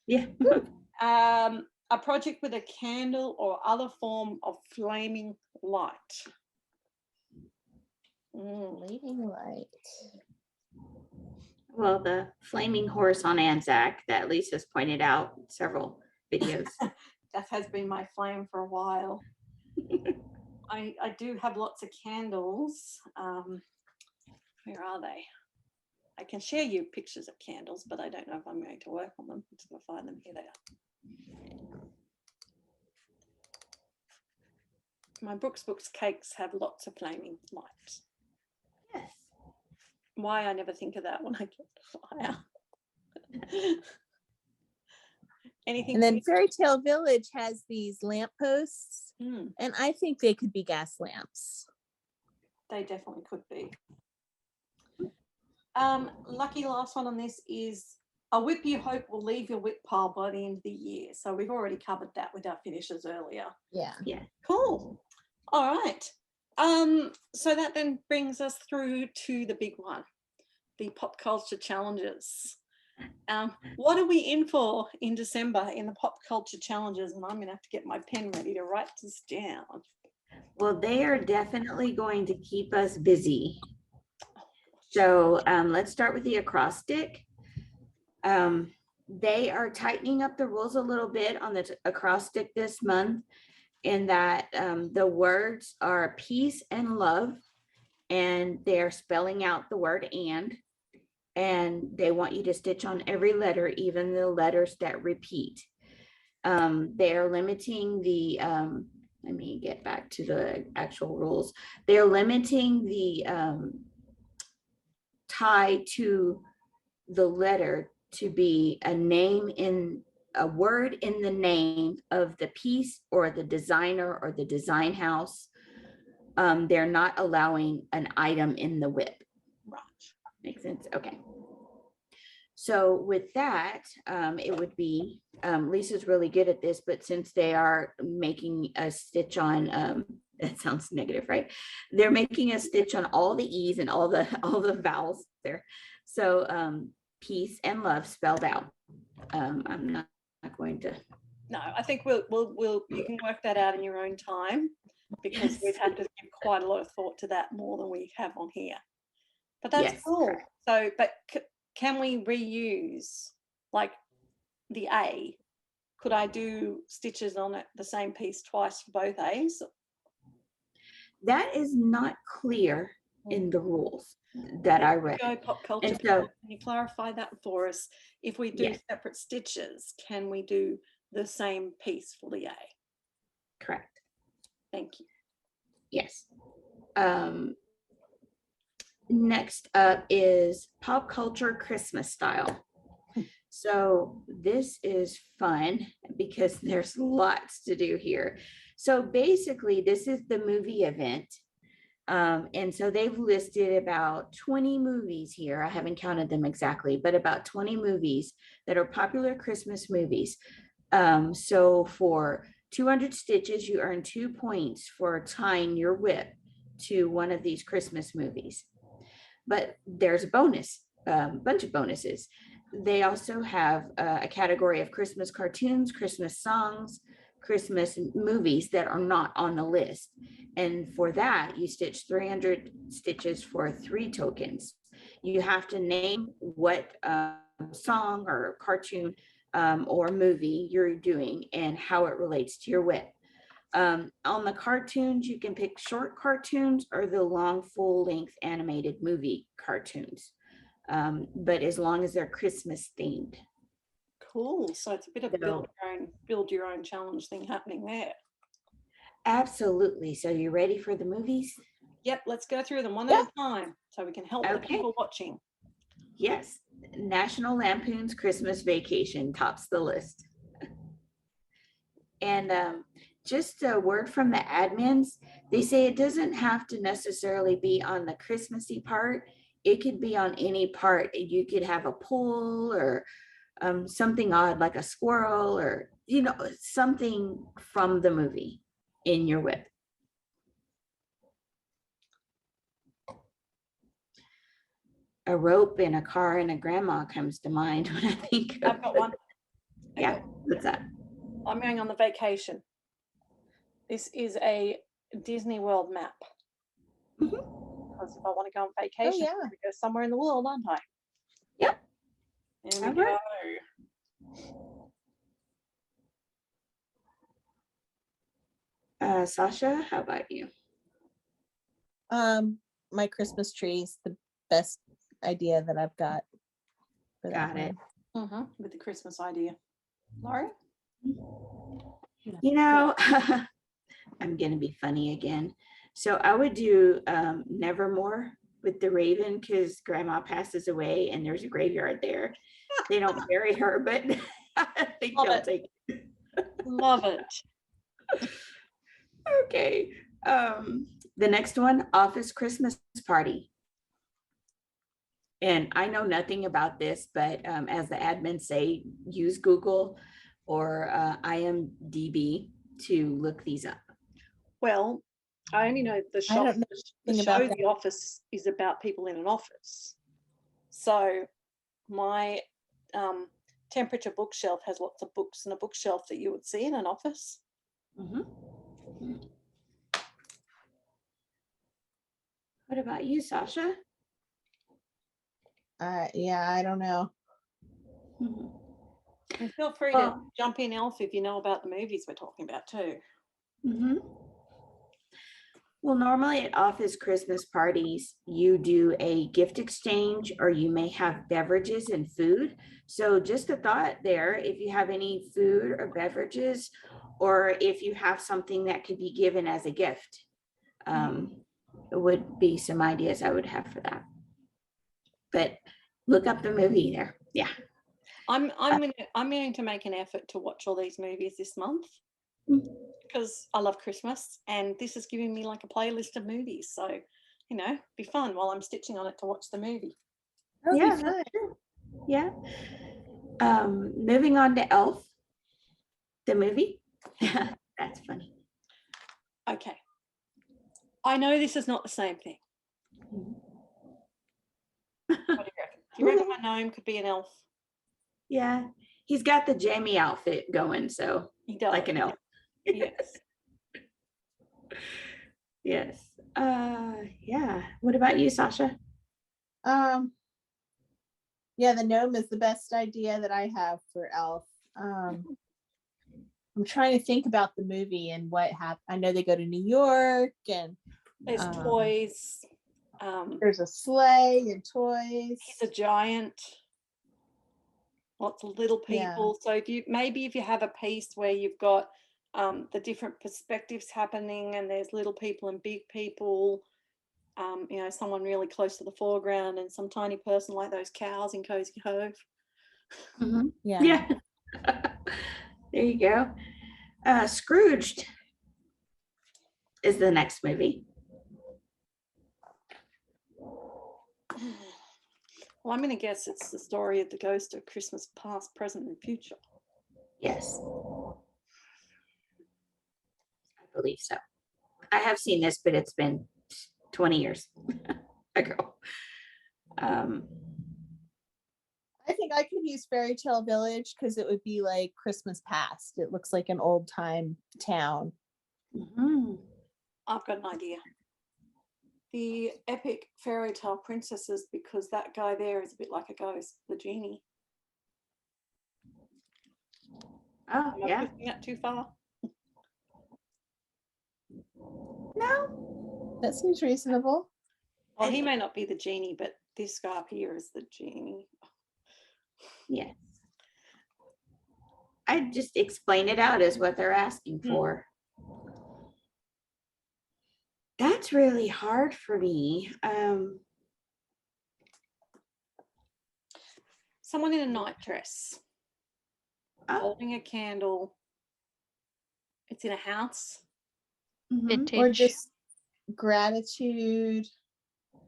Yeah. A project with a candle or other form of flaming light. Leading light. Well, the flaming horse on Anzac that Lisa's pointed out in several videos. That has been my flame for a while. I do have lots of candles. Where are they? I can share you pictures of candles, but I don't know if I'm going to work on them. I'm just going to find them. Here they are. My Brooks cakes have lots of flaming lights. Yes. Why I never think of that when I get the fire. Anything? And then you- Fairy Tale Village has these lampposts, Hmm, and I think they could be gas lamps. they definitely could be. Lucky last one on this is a whip you hope will leave your whip pile by the end of the year. So we've already covered that with our finishes earlier. Yeah. Cool. All right. So that then brings us through to the big one, the pop culture challenges. What are we in for in December in the pop culture challenges? And I'm going to have to get my pen ready to write this down. Well, they are definitely going to keep us busy. So let's start with the acrostic. They are tightening up the rules a little bit on the acrostic this month in that the words are peace and love, and they're spelling out the word and they want you to stitch on every letter, even the letters that repeat. They are limiting the, let me get back to the actual rules. They're limiting the tie to the letter to be a name in a word in the name of the piece or the designer or the design house. They're not allowing an item in the whip. Right. Makes sense? Okay. So with that, it would be, Lisa's really good at this, but since they are making a stitch on, that sounds negative, right? They're making a stitch on all the E's and all the vowels there. So peace and love spelled out. I'm not going to. No, I think you can work that out in your own time, because we've had to give quite a lot of thought to that, more than we have on here. But that's Yes, cool. correct. So, but can we reuse like the A? Could I do stitches on it, the same piece twice for both A's? That is not clear in the rules that I read. Go pop culture. And people, so, can you clarify that for us? If we do Yes. separate stitches, can we do the same piece for the A? correct. Thank you. Yes. Next up is pop culture Christmas style. So this is fun because there's lots to do here. So basically, this is the movie event. And so they've listed about 20 movies here. I haven't counted them exactly, but about 20 movies that are popular Christmas movies. So for 200 stitches, you earn 2 points for tying your whip to one of these Christmas movies. But there's a bonus, bunch of bonuses. They also have a category of Christmas cartoons, Christmas songs, Christmas movies that are not on the list. And for that, you stitch 300 stitches for 3 tokens. You have to name what song or cartoon or movie you're doing and how it relates to your whip. On the cartoons, you can pick short cartoons or the long full-length animated movie cartoons. But as long as they're Christmas themed. Cool. So it's a bit of So- build your own challenge thing happening there. Absolutely. So you ready for the movies? Yep, let's go through them one at a time so we can help the Okay. people watching. Yes. National Lampoon's Christmas Vacation tops the list. And just a word from the admins, they say it doesn't have to necessarily be on the Christmassy part. It could be on any part. You could have a pool or something odd like a squirrel or, something from the movie in your whip. A rope and a car and a grandma comes to mind when I think of I've got one. Yeah, what's that? I'm going on the vacation. This is a Disney World map. Mhm. Because if I want to go on vacation, yeah. I'm gonna go somewhere in the world, aren't I? Yep. There we All go. right. Sasha, how about you? My Christmas tree is the best idea that I've got. For that Got it. one. With the Christmas idea. Laurie? I'm gonna be funny again. So I would do Nevermore with the raven because grandma passes away and there's a graveyard there. They don't bury her, but I think Love they'll it. take. Love it. Okay. The next one, Office Christmas Party. And I know nothing about this, but as the admins say, use Google or IMDb to look these up. Well, I only know the I shop. don't know The anything show about that. The Office is about people in an office. So my temperature bookshelf has lots of books in a bookshelf that you would see in an office. Mhm. What about you, Sasha? Yeah, I don't know. Mhm. And feel free Well- to jump in, Elf, if you know about the movies we're talking about too. Mhm. Well, normally at office Christmas parties, you do a gift exchange or you may have beverages and food. So just a thought there, if you have any food or beverages, or if you have something that could be given as a gift, it would be some ideas I would have for that. But look up the movie there. Yeah. I'm going to make an effort to watch all these movies this month Mm. because I love Christmas, and this is giving me like a playlist of movies. So, be fun while I'm stitching on it to watch the movie. That'll be Yeah, fun. that's true. Yeah. Moving on to Elf, the movie. That's funny. Okay. I know this is not the same thing. What do you reckon? Do you reckon my gnome could be an elf? Yeah, he's got the Jamie outfit going, so He does. like an elf. Yes. Yes. Yeah. What about you, Sasha? Yeah, the gnome is the best idea that I have for Elf. I'm trying to think about the movie and what happened. I know they go to New York and There's Um, toys. there's a sleigh and toys. He's a giant. Lots of little Yeah. people. So if you have a piece where you've got the different perspectives happening, and there's little people and big people, someone really close to the foreground and some tiny person like those cows in Cozy Cove. Mhm. Yeah. Yeah. There you go. Scrooged is the next movie. Well, I'm going to guess it's the story of the ghost of Christmas past, present, and future. Yes. I believe so. I have seen this, but it's been 20 years ago. I think I could use Fairy Tale Village because it would be like Christmas past. It looks like an old time town. mhm. I've got an idea. The epic fairy tale princesses, because that guy there is a bit like a ghost, the genie. Oh, Am I yeah. pushing that too far? No. That seems reasonable. Well, he may not be the genie, but this guy up here is the genie. Yes. I just explain it out as what they're asking for. That's really hard for me. Someone in a night dress, Oh, holding a candle. It's in a house. mhm. Vintage. Or just gratitude.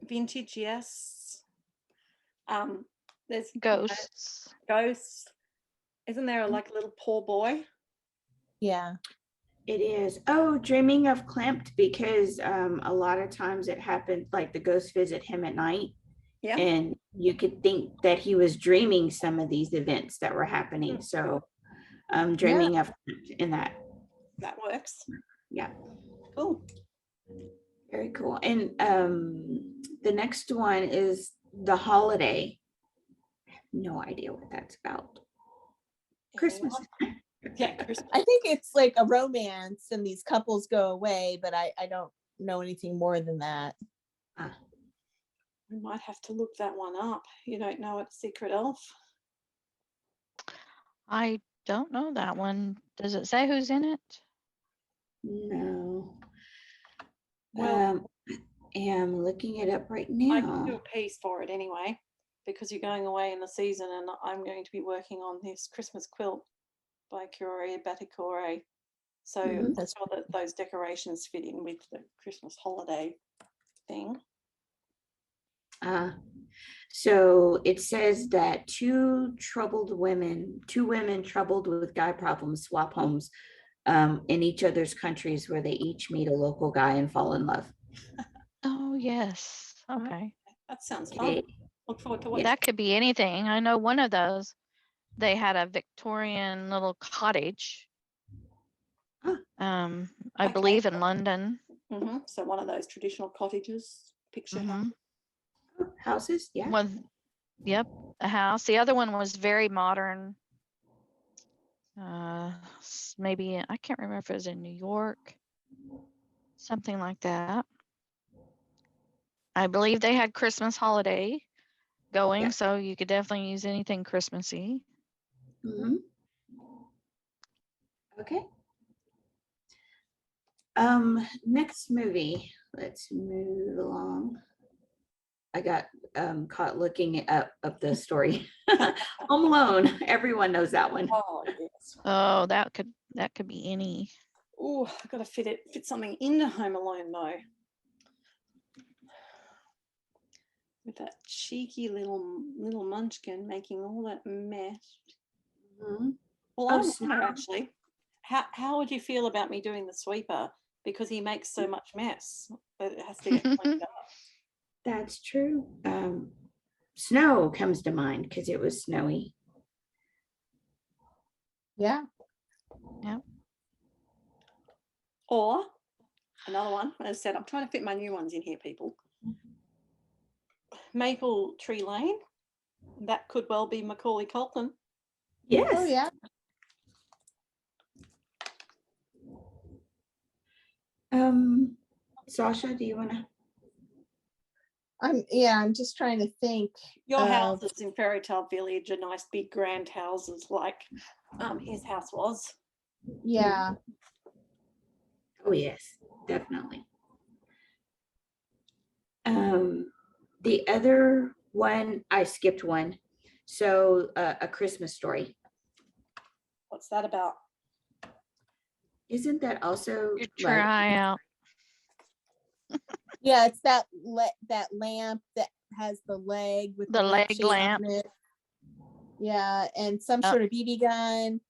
Vintage, yes. There's Ghosts. ghosts. Isn't there like a little poor boy? Yeah. It is. Oh, dreaming of Klimt, because a lot of times it happened like the ghosts visit him at night, Yeah. and you could think that he was dreaming some of these events that were happening. So dreaming of Klimt in that. That works. Yeah, Cool. very cool. And the next one is The Holiday. I have no idea what that's about. Christmas. Yeah, Christmas. I think it's like a romance and these couples go away, but I don't know anything more than that. We might have to look that one up. You don't know it's Secret Elf? I don't know that one. Does it say who's in it? No. Well, I am looking it up right I can do now. a piece for it anyway, because you're going away in the season, and I'm going to be working on this Christmas quilt by Curie Baticore. So Mhm. I'm sure that those decorations fit in with the Christmas holiday thing. So it says that two women troubled with guy problems swap homes in each other's countries, where they each meet a local guy and fall in love. Oh, yes. Okay. That sounds fun. Okay. Look forward to watching. That could be anything. I know one of those, they had a Victorian little cottage. Huh. I Okay. believe in London. So one of those traditional cottages, picture house. Mhm. Houses, yeah. One, yep, a house. The other one was very modern. Maybe I can't remember if it was in New York, something like that. I believe they had Christmas holiday going, Yeah. so you could definitely use anything Christmassy. Mhm. Okay. Next movie. Let's move along. I got caught looking up the story. Home Alone. Everyone knows that one. Oh, yes. Oh, that could be any. Oh, I've got to fit something into Home Alone though. With that cheeky little munchkin making all that mess. Mhm. Well, Oh, I don't know Snow. actually. How would you feel about me doing the sweeper? Because he makes so much mess that it has to get cleaned up. That's true. Snow comes to mind because it was snowy. Yeah. Or another one, as I said, I'm trying to fit my new ones in here, people. Maple Tree Lane. That could well be Macaulay Culkin. Yes. Oh yeah. Sasha, do you want to? I'm just trying to think. Your of- houses in Fairy Tale Village are nice big grand houses like his house was. Yeah. Oh yes, definitely. The other one, I skipped one. So A Christmas Story. What's that about? Isn't that also You like, try out. Yeah, it's that that lamp that has the leg with The red leg shape on lamp. it. Yeah, and some Yep. sort of BB gun.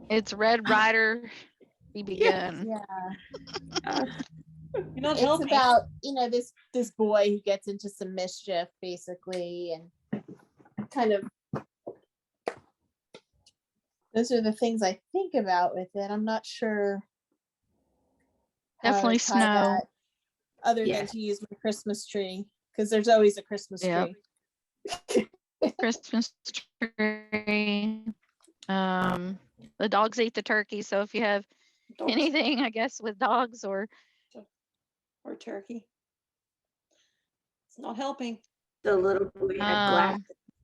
It's Red Rider BB Yeah. gun. Yeah. uh, You're not It's helping. about, this boy who gets into some mischief basically, and kind of those are the things I think about with it. I'm not sure how to Definitely tie snow. that other than Yes. to use my Christmas tree, because there's always a Christmas Yep. tree. Christmas tree. The dogs eat the turkey, so if you have Dogs anything, I guess, with dogs or or turkey. It's not helping. the little boy had glass.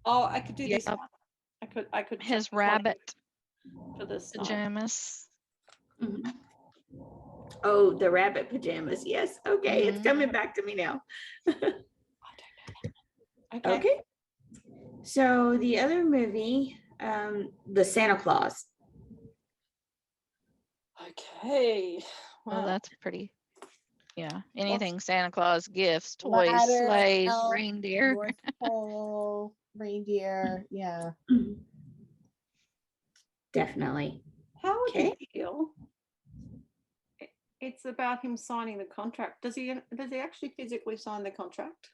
Oh, I could do this Yep. one. I could his chuck this one in rabbit for the snow. pajamas. Mhm. Oh, the rabbit pajamas. Yes. Okay, it's Mhm. coming back to me now. Okay. Okay. So the other movie, the Santa Claus. Okay. Well, Wow. that's pretty. Yeah, anything Santa Claus, gifts, toys, Ladder, sleighs, elf, reindeer. North Pole, reindeer. Yeah. Mhm. Definitely. How would Okay. you feel? It's about him signing the contract. Does he actually physically sign the contract?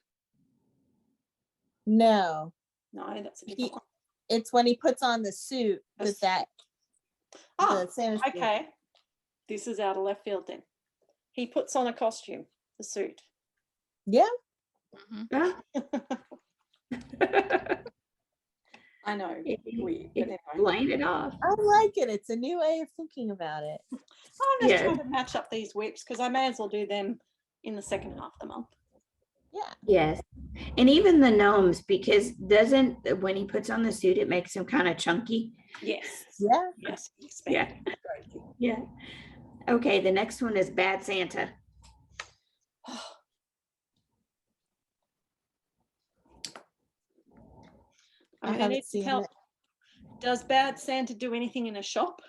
No, No, that's a different one. it's when he puts on the suit Yes. that Oh, the Santa suit. okay. This is out of left field then. He puts on a costume, the suit. Yeah. Mhm. Ah. I know. Weird, but anyway. Explain it off. I like it. It's a new way of thinking about it. I'm just Yeah. trying to match up these whips because I may as well do them in the second half of the month. Yeah. Yes. And even the gnomes, because when he puts on the suit, it makes him kind of chunky. Yes. Yeah. Yes. Yeah. Expand. Yeah. Okay, the next one is Bad Santa. I'm I gonna haven't need some seen help. it. Does Bad Santa do anything in a shop?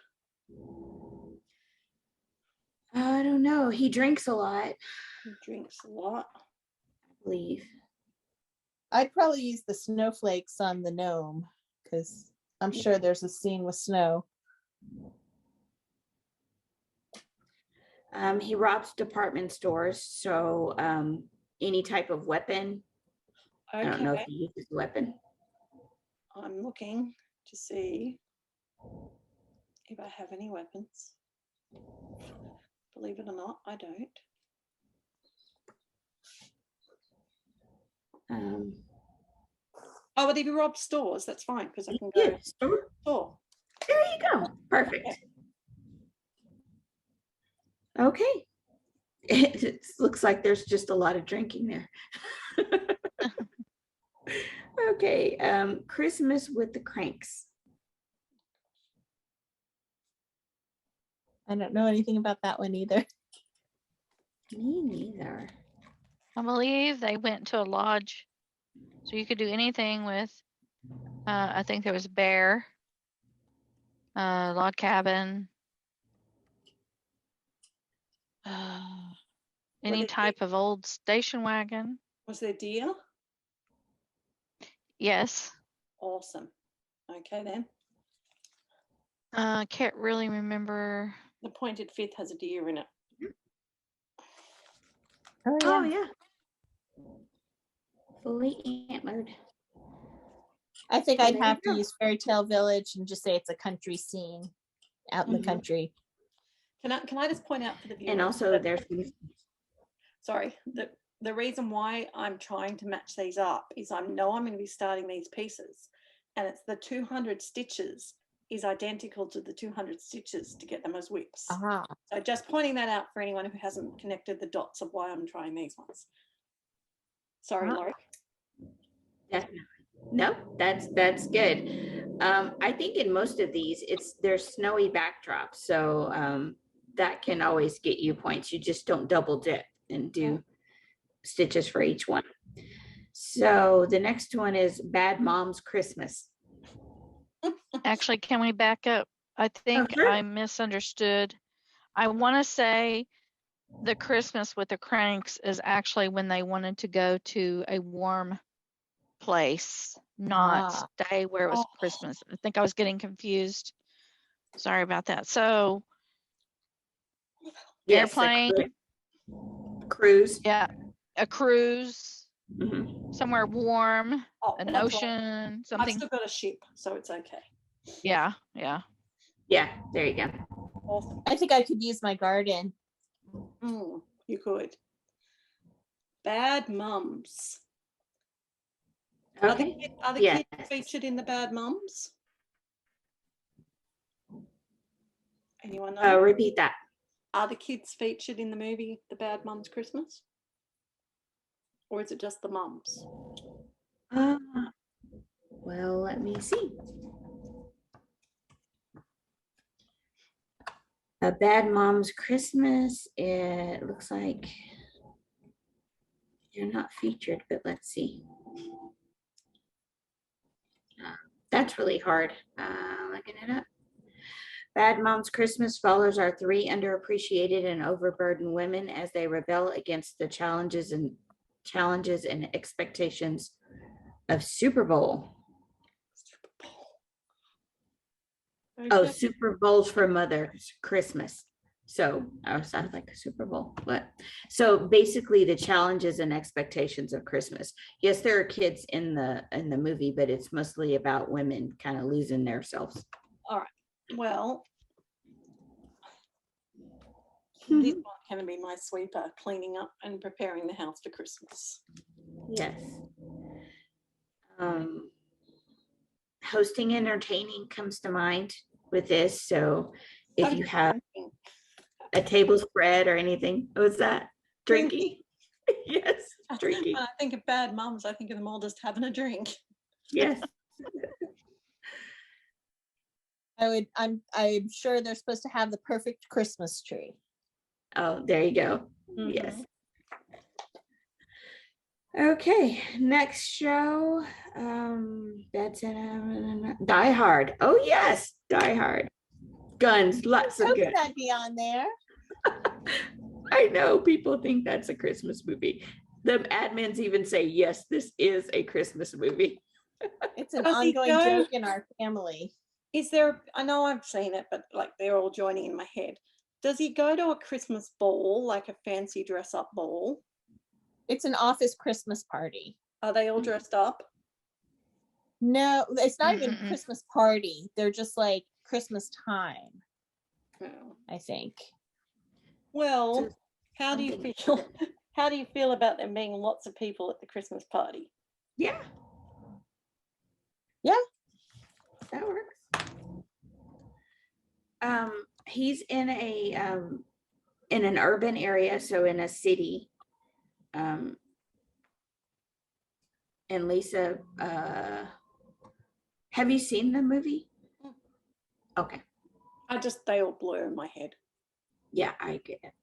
I don't know. He drinks a lot, He drinks a lot. I believe. I'd probably use the snowflakes on the gnome because I'm sure there's a scene with snow. He robs department stores, so any type of weapon. I don't know if Okay. he uses a weapon. I'm looking to see if I have any weapons. Believe it or not, I don't. Oh, but if you rob stores, that's fine because I can go Yeah, store. store. There you go. Perfect. Okay. It looks like there's just a lot of drinking there. Okay. Christmas with the Cranks. I don't know anything about that one either. Me neither. I believe they went to a lodge So you could do anything with, I think there was a bear, log cabin, any there type of old station wagon. Was there deer? Yes. Awesome. Okay then. Can't really remember. The pointed fifth has a deer in it. Oh, yeah. Fully antlered. I think Well, I'd there you have to go. use Fairy Tale Village and just say it's a country scene out in the Mhm. country. Can I just point out for the viewers? And also that- there's, sorry, the reason why I'm trying to match these up is I know I'm going to be starting these pieces, and it's the 200 stitches is identical to the 200 stitches to get them as whips. Ah, So just pointing that out for anyone who hasn't connected the dots of why I'm trying these ones. Sorry, Ah. Laurie. definitely. No, that's good. I think in most of these, there's snowy backdrops, so that can always get you points. You just don't double dip and do stitches for each one. So the next one is Bad Mom's Christmas. Actually, can we back up? I think sure. I misunderstood. I want to say the Christmas with the Cranks is actually when they wanted to go to a warm place, not stay where it was Oh. Christmas. I think I was getting confused. Sorry about that. So Yes, a airplane, cruise. yeah, a cruise, Mhm. somewhere warm, Oh, an that's right. ocean, I've something. still got a ship, so it's okay. Yeah, yeah. Yeah, there you go. Awesome. I think I could use my garden. You could. Bad mums. Okay. Are the Yes. kids featured in the Bad Mums? Anyone know? Repeat that. Are the kids featured in the movie The Bad Mums Christmas? Or is it just the mums? Well, let me see. A Bad Mom's Christmas. It looks like you're not featured, but let's see. That's really hard. Looking it up. Bad Moms Christmas follows our three underappreciated and overburdened women as they rebel against the challenges and expectations of Super Bowl. Super Bowl. Oh, Okay. Super Bowls for Mother's Christmas. So I sounds like a Super Bowl, but so basically the challenges and expectations of Christmas. Yes, there are kids in the movie, but it's mostly about women kind of losing themselves. All right. Well, this one can be my sweeper, cleaning up and preparing the house for Christmas. Yes. Hosting entertaining comes to mind with this. So if you have a table spread or anything, what's that? Drinking? Yes, drinking. When I think of bad mums, I think of them all just having a drink. Yes. I'm sure they're supposed to have the perfect Christmas tree. Oh, there you go. Mhm. Yes. Okay, next show. That's Die Hard. Oh yes, Die Hard. Guns, lots How of could guns. that be on there? I know people think that's a Christmas movie. The admins even say, yes, this is a Christmas movie. It's an Does he ongoing go- joke in our family. Is there, I know I've seen it, but like they're all joining in my head. Does he go to a Christmas ball, like a fancy dress up ball? It's an office Christmas party. Are they all dressed up? No, it's not even Mm-mm-mm. Christmas party. They're just like Christmas time, No. I think. Well, how do you something- feel? How do you feel about there being lots of people at the Christmas party? Yeah. Yeah. That works. He's in in an urban area, so in a city. And Lisa, have you seen the movie? Mm. Okay. They all blur in my head. Yeah, I get it.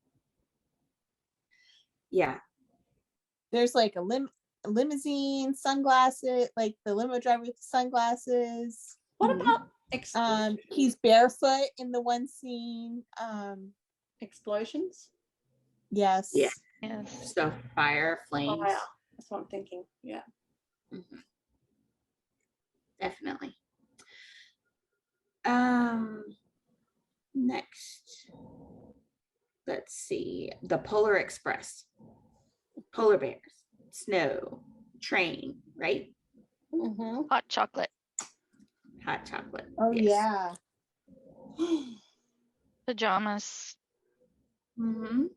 Yeah. There's like limousine, sunglasses, like the limo driver with sunglasses. What Mhm. about He's barefoot in the one scene. explosions? Yes. Yeah. Yes. So fire, flames. Fire. That's what I'm thinking. Yeah. Mhm. Definitely. Next, let's see, the Polar Express, polar bears, snow, train, right? Mm-hmm. Hot chocolate. Hot chocolate. Oh yes. yeah. Pajamas. Mhm.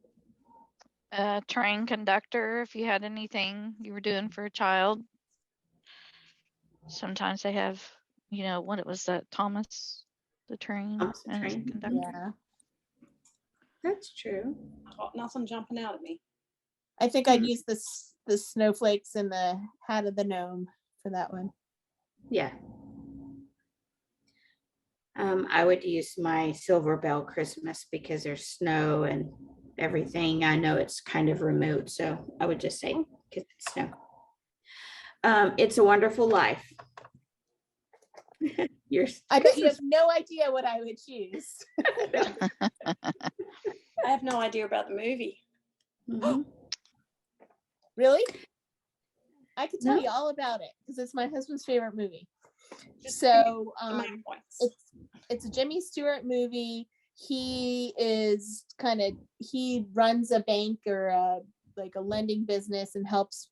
Train conductor, if you had anything you were doing for a child. Sometimes they have, what it was that Thomas the train Thomas the and his Train. conductor. Yeah. That's true. Oh, nothing jumping out at me. I think I'd Hmm. use the snowflakes and the hat of the gnome for that one. Yeah. I would use my Silver Bell Christmas because there's snow and everything. I know it's kind of remote, so I would just say because it's snow. It's a Wonderful Life. Your I bet you Christmas- have no idea what I would choose. I have no idea about the movie. Mhm. Really? I could tell No. you all about it because it's my husband's favorite movie. Just So the main points. it's a Jimmy Stewart movie. He runs a bank or like a lending business and helps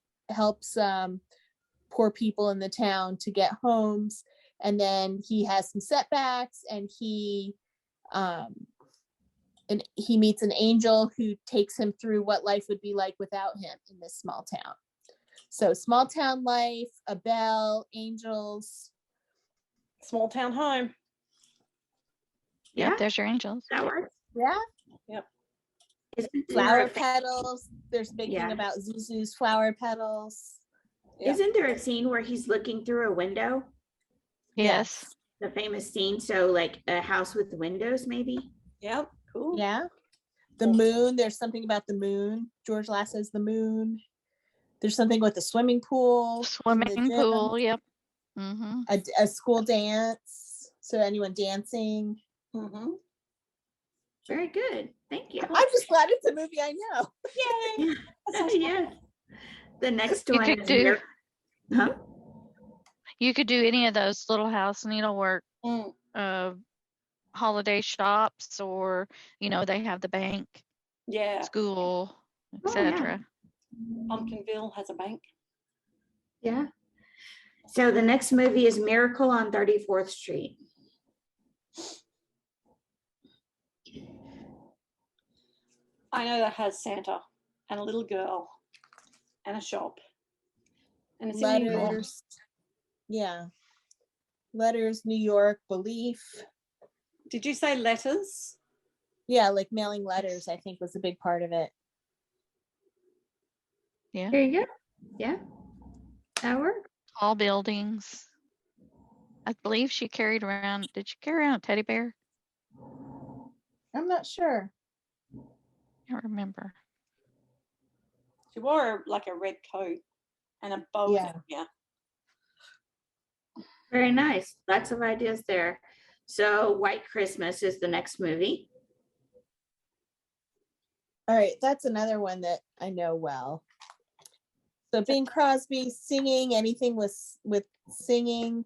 poor people in the town to get homes. And then he has some setbacks, and he meets an angel who takes him through what life would be like without him in this small town. So small town life, a bell, angels. Small town home. Yep, Yeah, there's your angels. that works. Yeah. Isn't there Flower a- petals. There's a big Yeah. thing about Zuzu's flower petals. Yeah. Isn't there a scene where he's looking through a window? Yes. The famous scene. So like a house with windows, maybe. Yep. Cool. Yeah. The moon. There's something about the moon. George Lasso's The Moon. There's something with the swimming pool. in the Swimming gym, pool. Yep. Mm-hmm. A school dance. So anyone dancing. Mm-hmm. Very good. Thank you. I'm just glad it's a movie I know. Yay. That sounds fun. Yes. The next You one could is do- Huh? You could do any of those little house needlework Mm, holiday shops, or they have the bank, yeah. school, Oh, yeah. etc. Pumpkinville has a bank. Yeah. So the next movie is Miracle on 34th Street. I know that has Santa and a little girl and a shop. And it's in New York. Letters. Yeah. Letters, New York, Belief. Did you say letters? Yeah, like mailing letters, I think was a big part of it. Yeah. There you go. Yeah. That works. Tall buildings. I believe she carried around. Did she carry around a teddy bear? I'm not sure. I can't remember. She wore like a red coat and a bow. Yeah. Yeah. Very nice. Lots of ideas there. So White Christmas is the next movie. All right, that's another one that I know well. So Bing Crosby singing, anything with singing.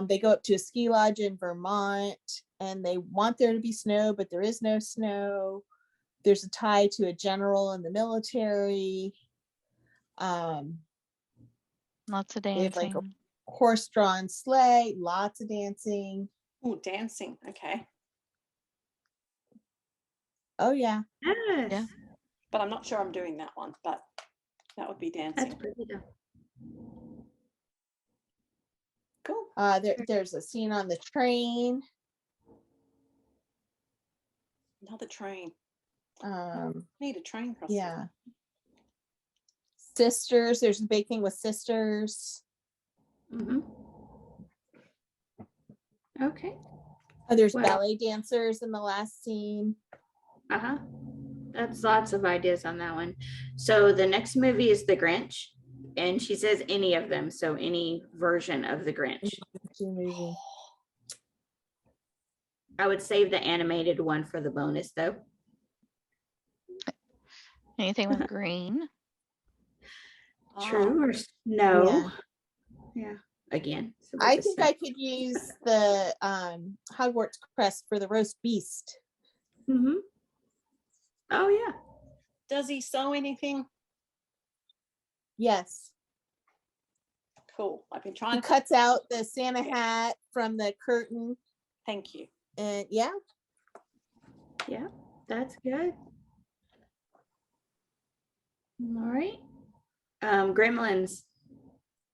They go up to a ski lodge in Vermont, and they want there to be snow, but there is no snow. There's a tie to a general in the military. Lots of They have, like, dancing. Horse-drawn sleigh, lots of dancing. Oh, dancing. Okay. Oh yeah. Yes. Yeah. But I'm not sure I'm doing that one, but that would be That's dancing. pretty good. Cool. There's a scene on the train. Another train. Need a train crossing. Yeah. Sisters, there's a big thing with sisters. Mhm. Okay. There's Well- ballet dancers in the last scene. Uh-huh. That's lots of ideas on that one. So the next movie is The Grinch. And she says any of them, so any version of the Grinch. Movie. I would save the animated one for the bonus though. Anything with green? True or no? Yeah. Again. so I with the think snow. I could use the Hogwarts crest for the roast beast. Mhm. Oh yeah. Does he sew anything? Yes. Cool. I've been He trying to. cuts out the Santa hat from the curtain, Thank you. and yeah. Yeah, that's good. All right. Gremlins.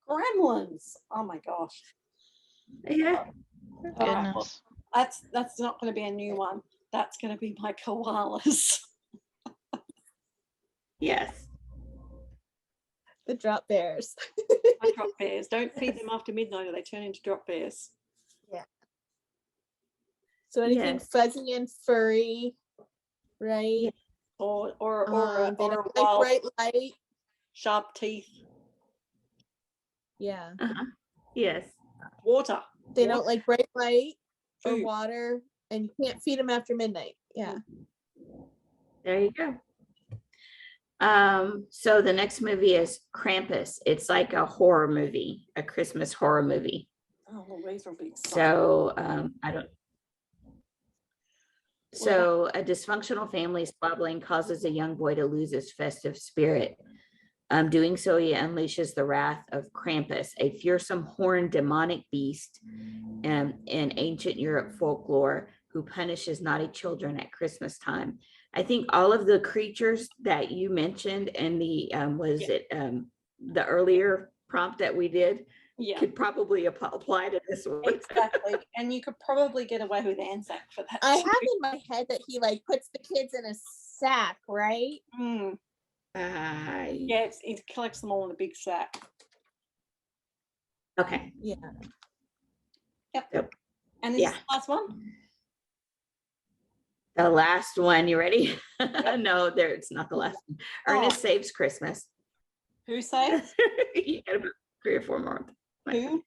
Gremlins. Oh my gosh. Yeah. All right, well, Goodness. that's not going to be a new one. That's going to be my koalas. Yes. The drop bears. My drop bears. Don't feed them after midnight or they turn into drop bears. So anything Yes. fuzzy and furry, right? Yeah. Or They a don't like wild bright light. sharp teeth. Yeah. Uh-huh. Yes. Water. They Water, don't like bright light or food. water, and you can't feed them after midnight. Yeah. There you go. So the next movie is Krampus. It's like a horror movie, a Christmas horror movie. Oh, well, these will be exciting. So I don't. So a dysfunctional family squabbling causes a young boy to lose his festive spirit. Doing so, he unleashes the wrath of Krampus, a fearsome horned demonic beast in ancient Europe folklore who punishes naughty children at Christmas time. I think all of the creatures that you mentioned and the the earlier prompt that we did Yeah, could probably apply to this one. exactly. And you could probably get away with Anzac for that. I have too. in my head that he like puts the kids in a sack, right? Mm, yeah, it collects them all in a big sack. Okay. Yeah. And this Yeah. is the last one. The last one. You ready? No, it's not the last one. Ernest Saves Christmas. Who saves? You got about 3 or 4 more. Who?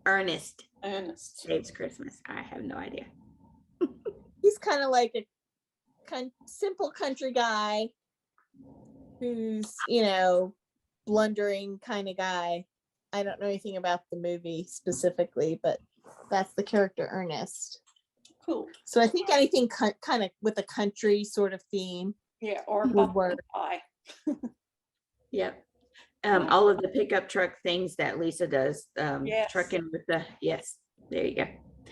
Ernest Ernest. Saves Christmas. I have no idea. He's kind of like a simple country guy who's, blundering kind of guy. I don't know anything about the movie specifically, but that's the character Ernest. Cool. So I think anything kind of with a country sort of theme. Yeah, or a Would buffalo work. pie. Yep. All of the pickup truck things that Lisa does. Yes. Trucking with the, yes, there you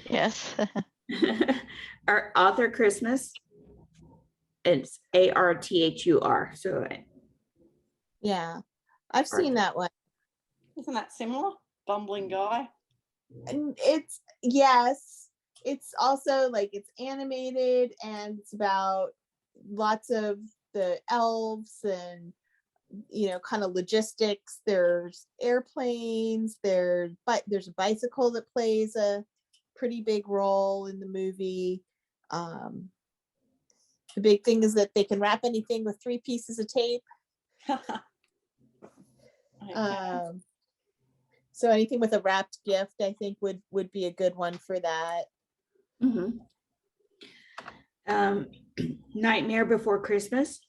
Yes. go. Our author Christmas. It's ARTHUR. So Yeah. I've seen that one. Isn't that similar? Bumbling guy. And it's also like it's animated and it's about lots of the elves and kind of logistics. There's airplanes, there's a bicycle that plays a pretty big role in the movie. The big thing is that they can wrap anything with 3 pieces of tape. Okay. So anything with a wrapped gift, I think would be a good one for that. mhm. Nightmare Before Christmas.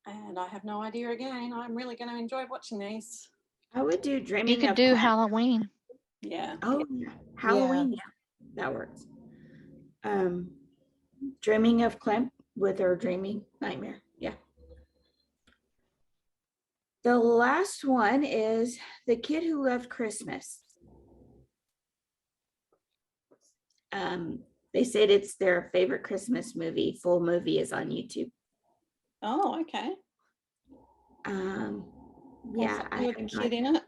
And I have no idea again. I'm really going to enjoy watching these. I would do You Dreaming could of do Clam. Halloween. Yeah. Oh, yeah. Halloween. Yeah, that works. Dreaming of Clem with her dreaming nightmare. Yeah. The last one is The Kid Who Loved Christmas. They said it's their favorite Christmas movie. Full movie is on YouTube. Oh, okay. Yeah, I With a have no kid idea. in it.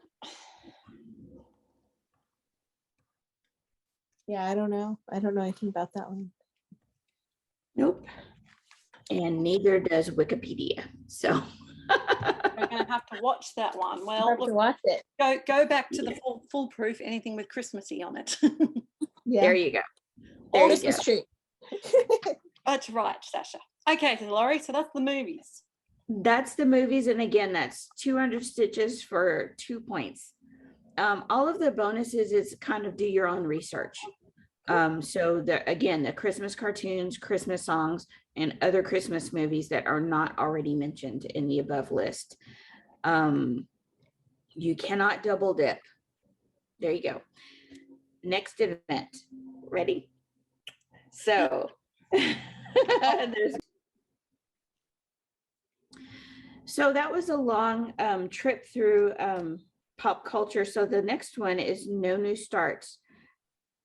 Yeah, I don't know anything about that one. Nope. And neither does Wikipedia. So We're going to have to watch that one. I'll Well, have to look, watch it. go back to the foolproof. Anything with Christmassy on it. Yeah. there you go. Or There you Christmas go. tree. That's right, Sasha. Okay, so Laurie, so that's the movies. That's the movies. And again, that's 200 stitches for 2 points. All of the bonuses is kind of do your own research. So again, the Christmas cartoons, Christmas songs, and other Christmas movies that are not already mentioned in the above list. You cannot double dip. There you go. Next event. Ready? So so that was a long trip through pop culture. So the next one is No New Starts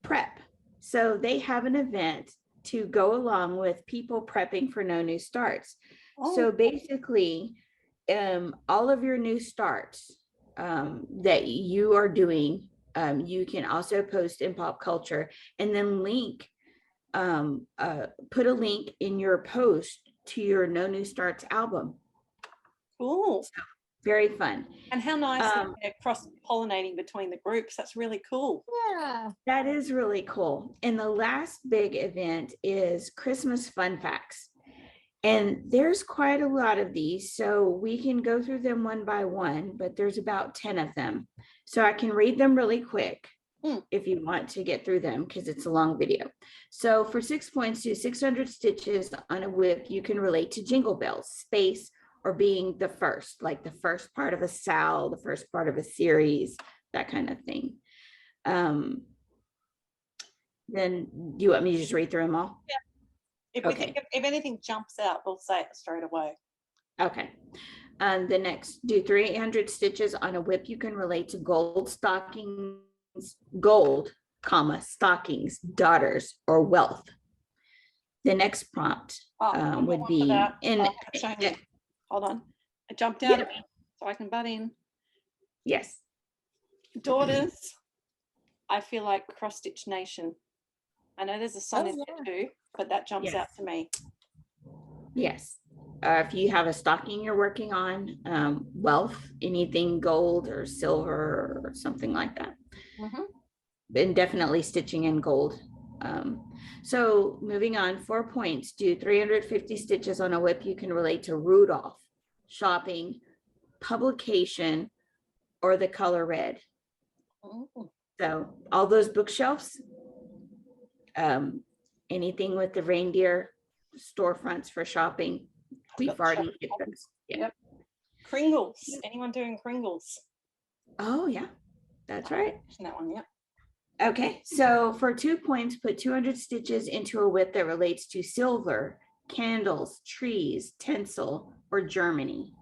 Prep. So they have an event to go along with people prepping for No New Starts. So basically, all of your new starts that you are doing, you can also post in pop culture and then link, put a link in your post to your No New Starts album. Cool. Very fun. And how nice that they're cross-pollinating between the groups. That's really cool. Yeah. That is really cool. And the last big event is Christmas Fun Facts. And there's quite a lot of these, so we can go through them one by one, but there's about 10 of them. So I can read them really quick if you want to get through them because it's a long video. So for 6 points to 600 stitches on a whip, you can relate to Jingle Bells, space, or being the first, like the first part of a sal, the first part of a series, that kind of thing. Then do you want me to just read through them all? Yeah. If anything jumps out, we'll say it straight away. Okay. The next, do 300 stitches on a whip. You can relate to gold stockings, gold, comma, stockings, daughters, or wealth. The next prompt would be Hold on. I jumped out of it so I can butt in. Yes. Daughters, I feel like Cross Stitch Nation. I know there's a son in there too, but that jumps out to me. Yes. If you have a stocking you're working on, wealth, anything gold or silver or something like that. And definitely stitching in gold. So moving on, 4 points, do 350 stitches on a whip. You can relate to Rudolph, shopping, publication, or the color red. So all those bookshelves, anything with the reindeer, storefronts for shopping, we've already hit those. Yep. Kringles. Anyone doing Kringles? Oh yeah, that's right. That one, yeah. Okay, so for 2 points, put 200 stitches into a whip that relates to silver, candles, trees, tinsel, or Germany.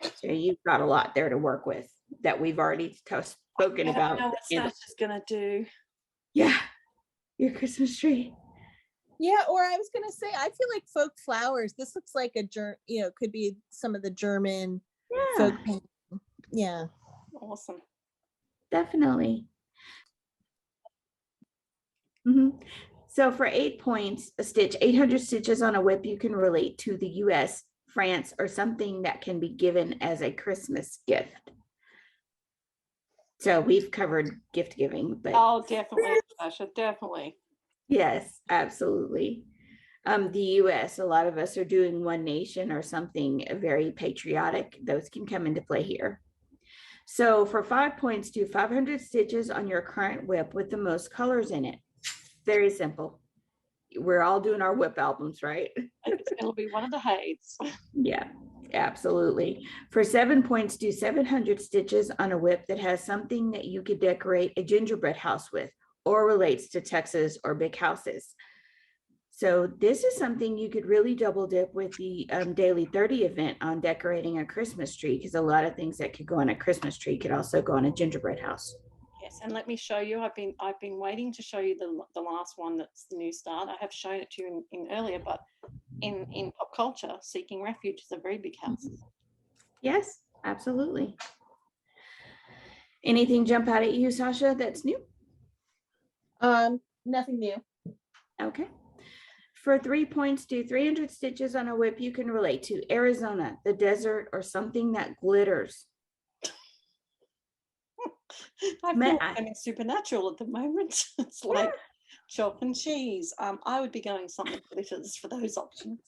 So you've got a lot there to work with that we've already spoken about. I know what Sasha's gonna do. Yeah, your Christmas tree. Yeah, or I was gonna say, I feel like folk flowers. This looks like a could be some of the German folk painting. Yeah. Awesome. Definitely. So for 8 points a stitch, 800 stitches on a whip, you can relate to the US, France, or something that can be given as a Christmas gift. So we've covered gift giving, but oh, definitely, Sasha, definitely. Yes, absolutely. The US, a lot of us are doing One Nation or something very patriotic. Those can come into play here. So for 5 points, do 500 stitches on your current whip with the most colors in it. Very simple. We're all doing our whip albums, right? It'll be one of the Hayes. Yeah, absolutely. For 7 points, do 700 stitches on a whip that has something that you could decorate a gingerbread house with or relates to Texas or big houses. So this is something you could really double dip with the Daily 30 event on decorating a Christmas tree, because a lot of things that could go on a Christmas tree could also go on a gingerbread house. Yes, and let me show you. I've been waiting to show you the last one. That's the New Start. I have shown it to you in earlier, but in pop culture, Seeking Refuge is a very big house. Yes, absolutely. Anything jump out at you, Sasha, that's new? Nothing new. Okay. For 3 points, do 300 stitches on a whip you can relate to Arizona, the desert, or something that glitters. I feel like I'm in Supernatural at the moment. It's like Chalk and cheese. I would be going something glitters for those options.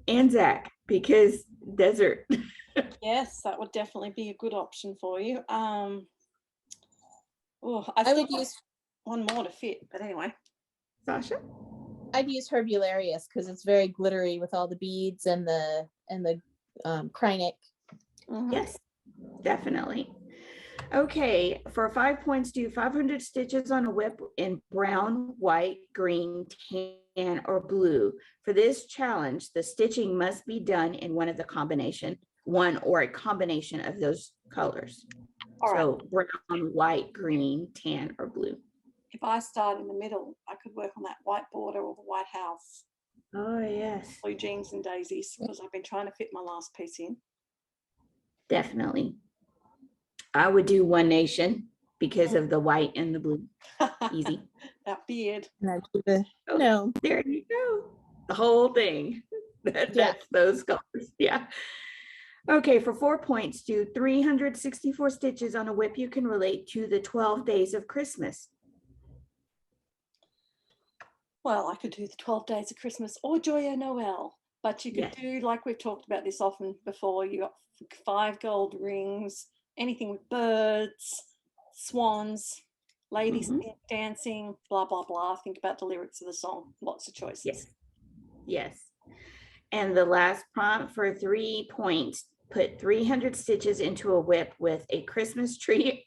Anzac, because desert. Yes, that would definitely be a good option for you. Oh, I still would got use one more to fit, but anyway. Sasha? I'd use Herbularius because it's very glittery with all the beads and the Krynic. Mhm. Yes, definitely. Okay, for 5 points, do 500 stitches on a whip in brown, white, green, tan, or blue. For this challenge, the stitching must be done in one or a combination of those colors. All right. So brown, white, green, tan, or blue. If I start in the middle, I could work on that white border or the white house, Oh, yes, blue jeans and daisies, because I've been trying to fit my last piece in. definitely. I would do One Nation because of the white and the blue. Easy. That beard. And I'd do the Oh. no. There you go. The whole thing. Yeah. That's those colors. Yeah. Okay, for 4 points, do 364 stitches on a whip you can relate to the 12 days of Christmas. Well, I could do the 12 days of Christmas or Joyeux Noel, but you could Yes. do, like we've talked about this often before, you got 5 gold rings, anything with birds, swans, ladies dancing, blah, blah, blah. Think about the lyrics of the song. Lots of choices. Yes. Yes. And the last prompt for 3 points, put 300 stitches into a whip with a Christmas tree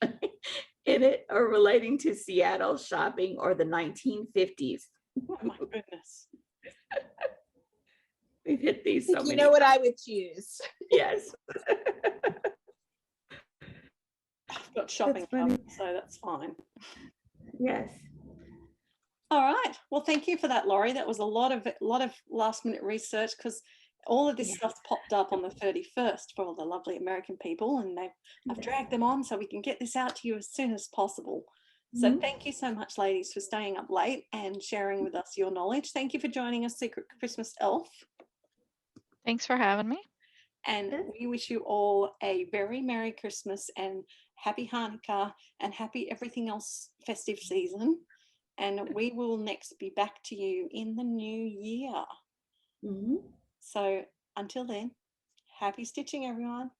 in it or relating to Seattle shopping or the 1950s. Oh my goodness. We've hit these so You many know what I times. would choose. Yes. I've got shopping funny. carts, so that's fine. Yes. All right. Well, thank you for that, Laurie. That was a lot of last minute research because all of this Yeah. stuff popped up on the 31st for all the lovely American people, and I've dragged them on so we can get this out to you as soon as possible. So Mhm. thank you so much, ladies, for staying up late and sharing with us your knowledge. Thank you for joining us, Secret Christmas Elf. Thanks for having me. And Yes. we wish you all a very Merry Christmas and Happy Hanukkah and happy everything else festive season. And we will next be back to you in the new year. Mhm. So until then, happy stitching, everyone.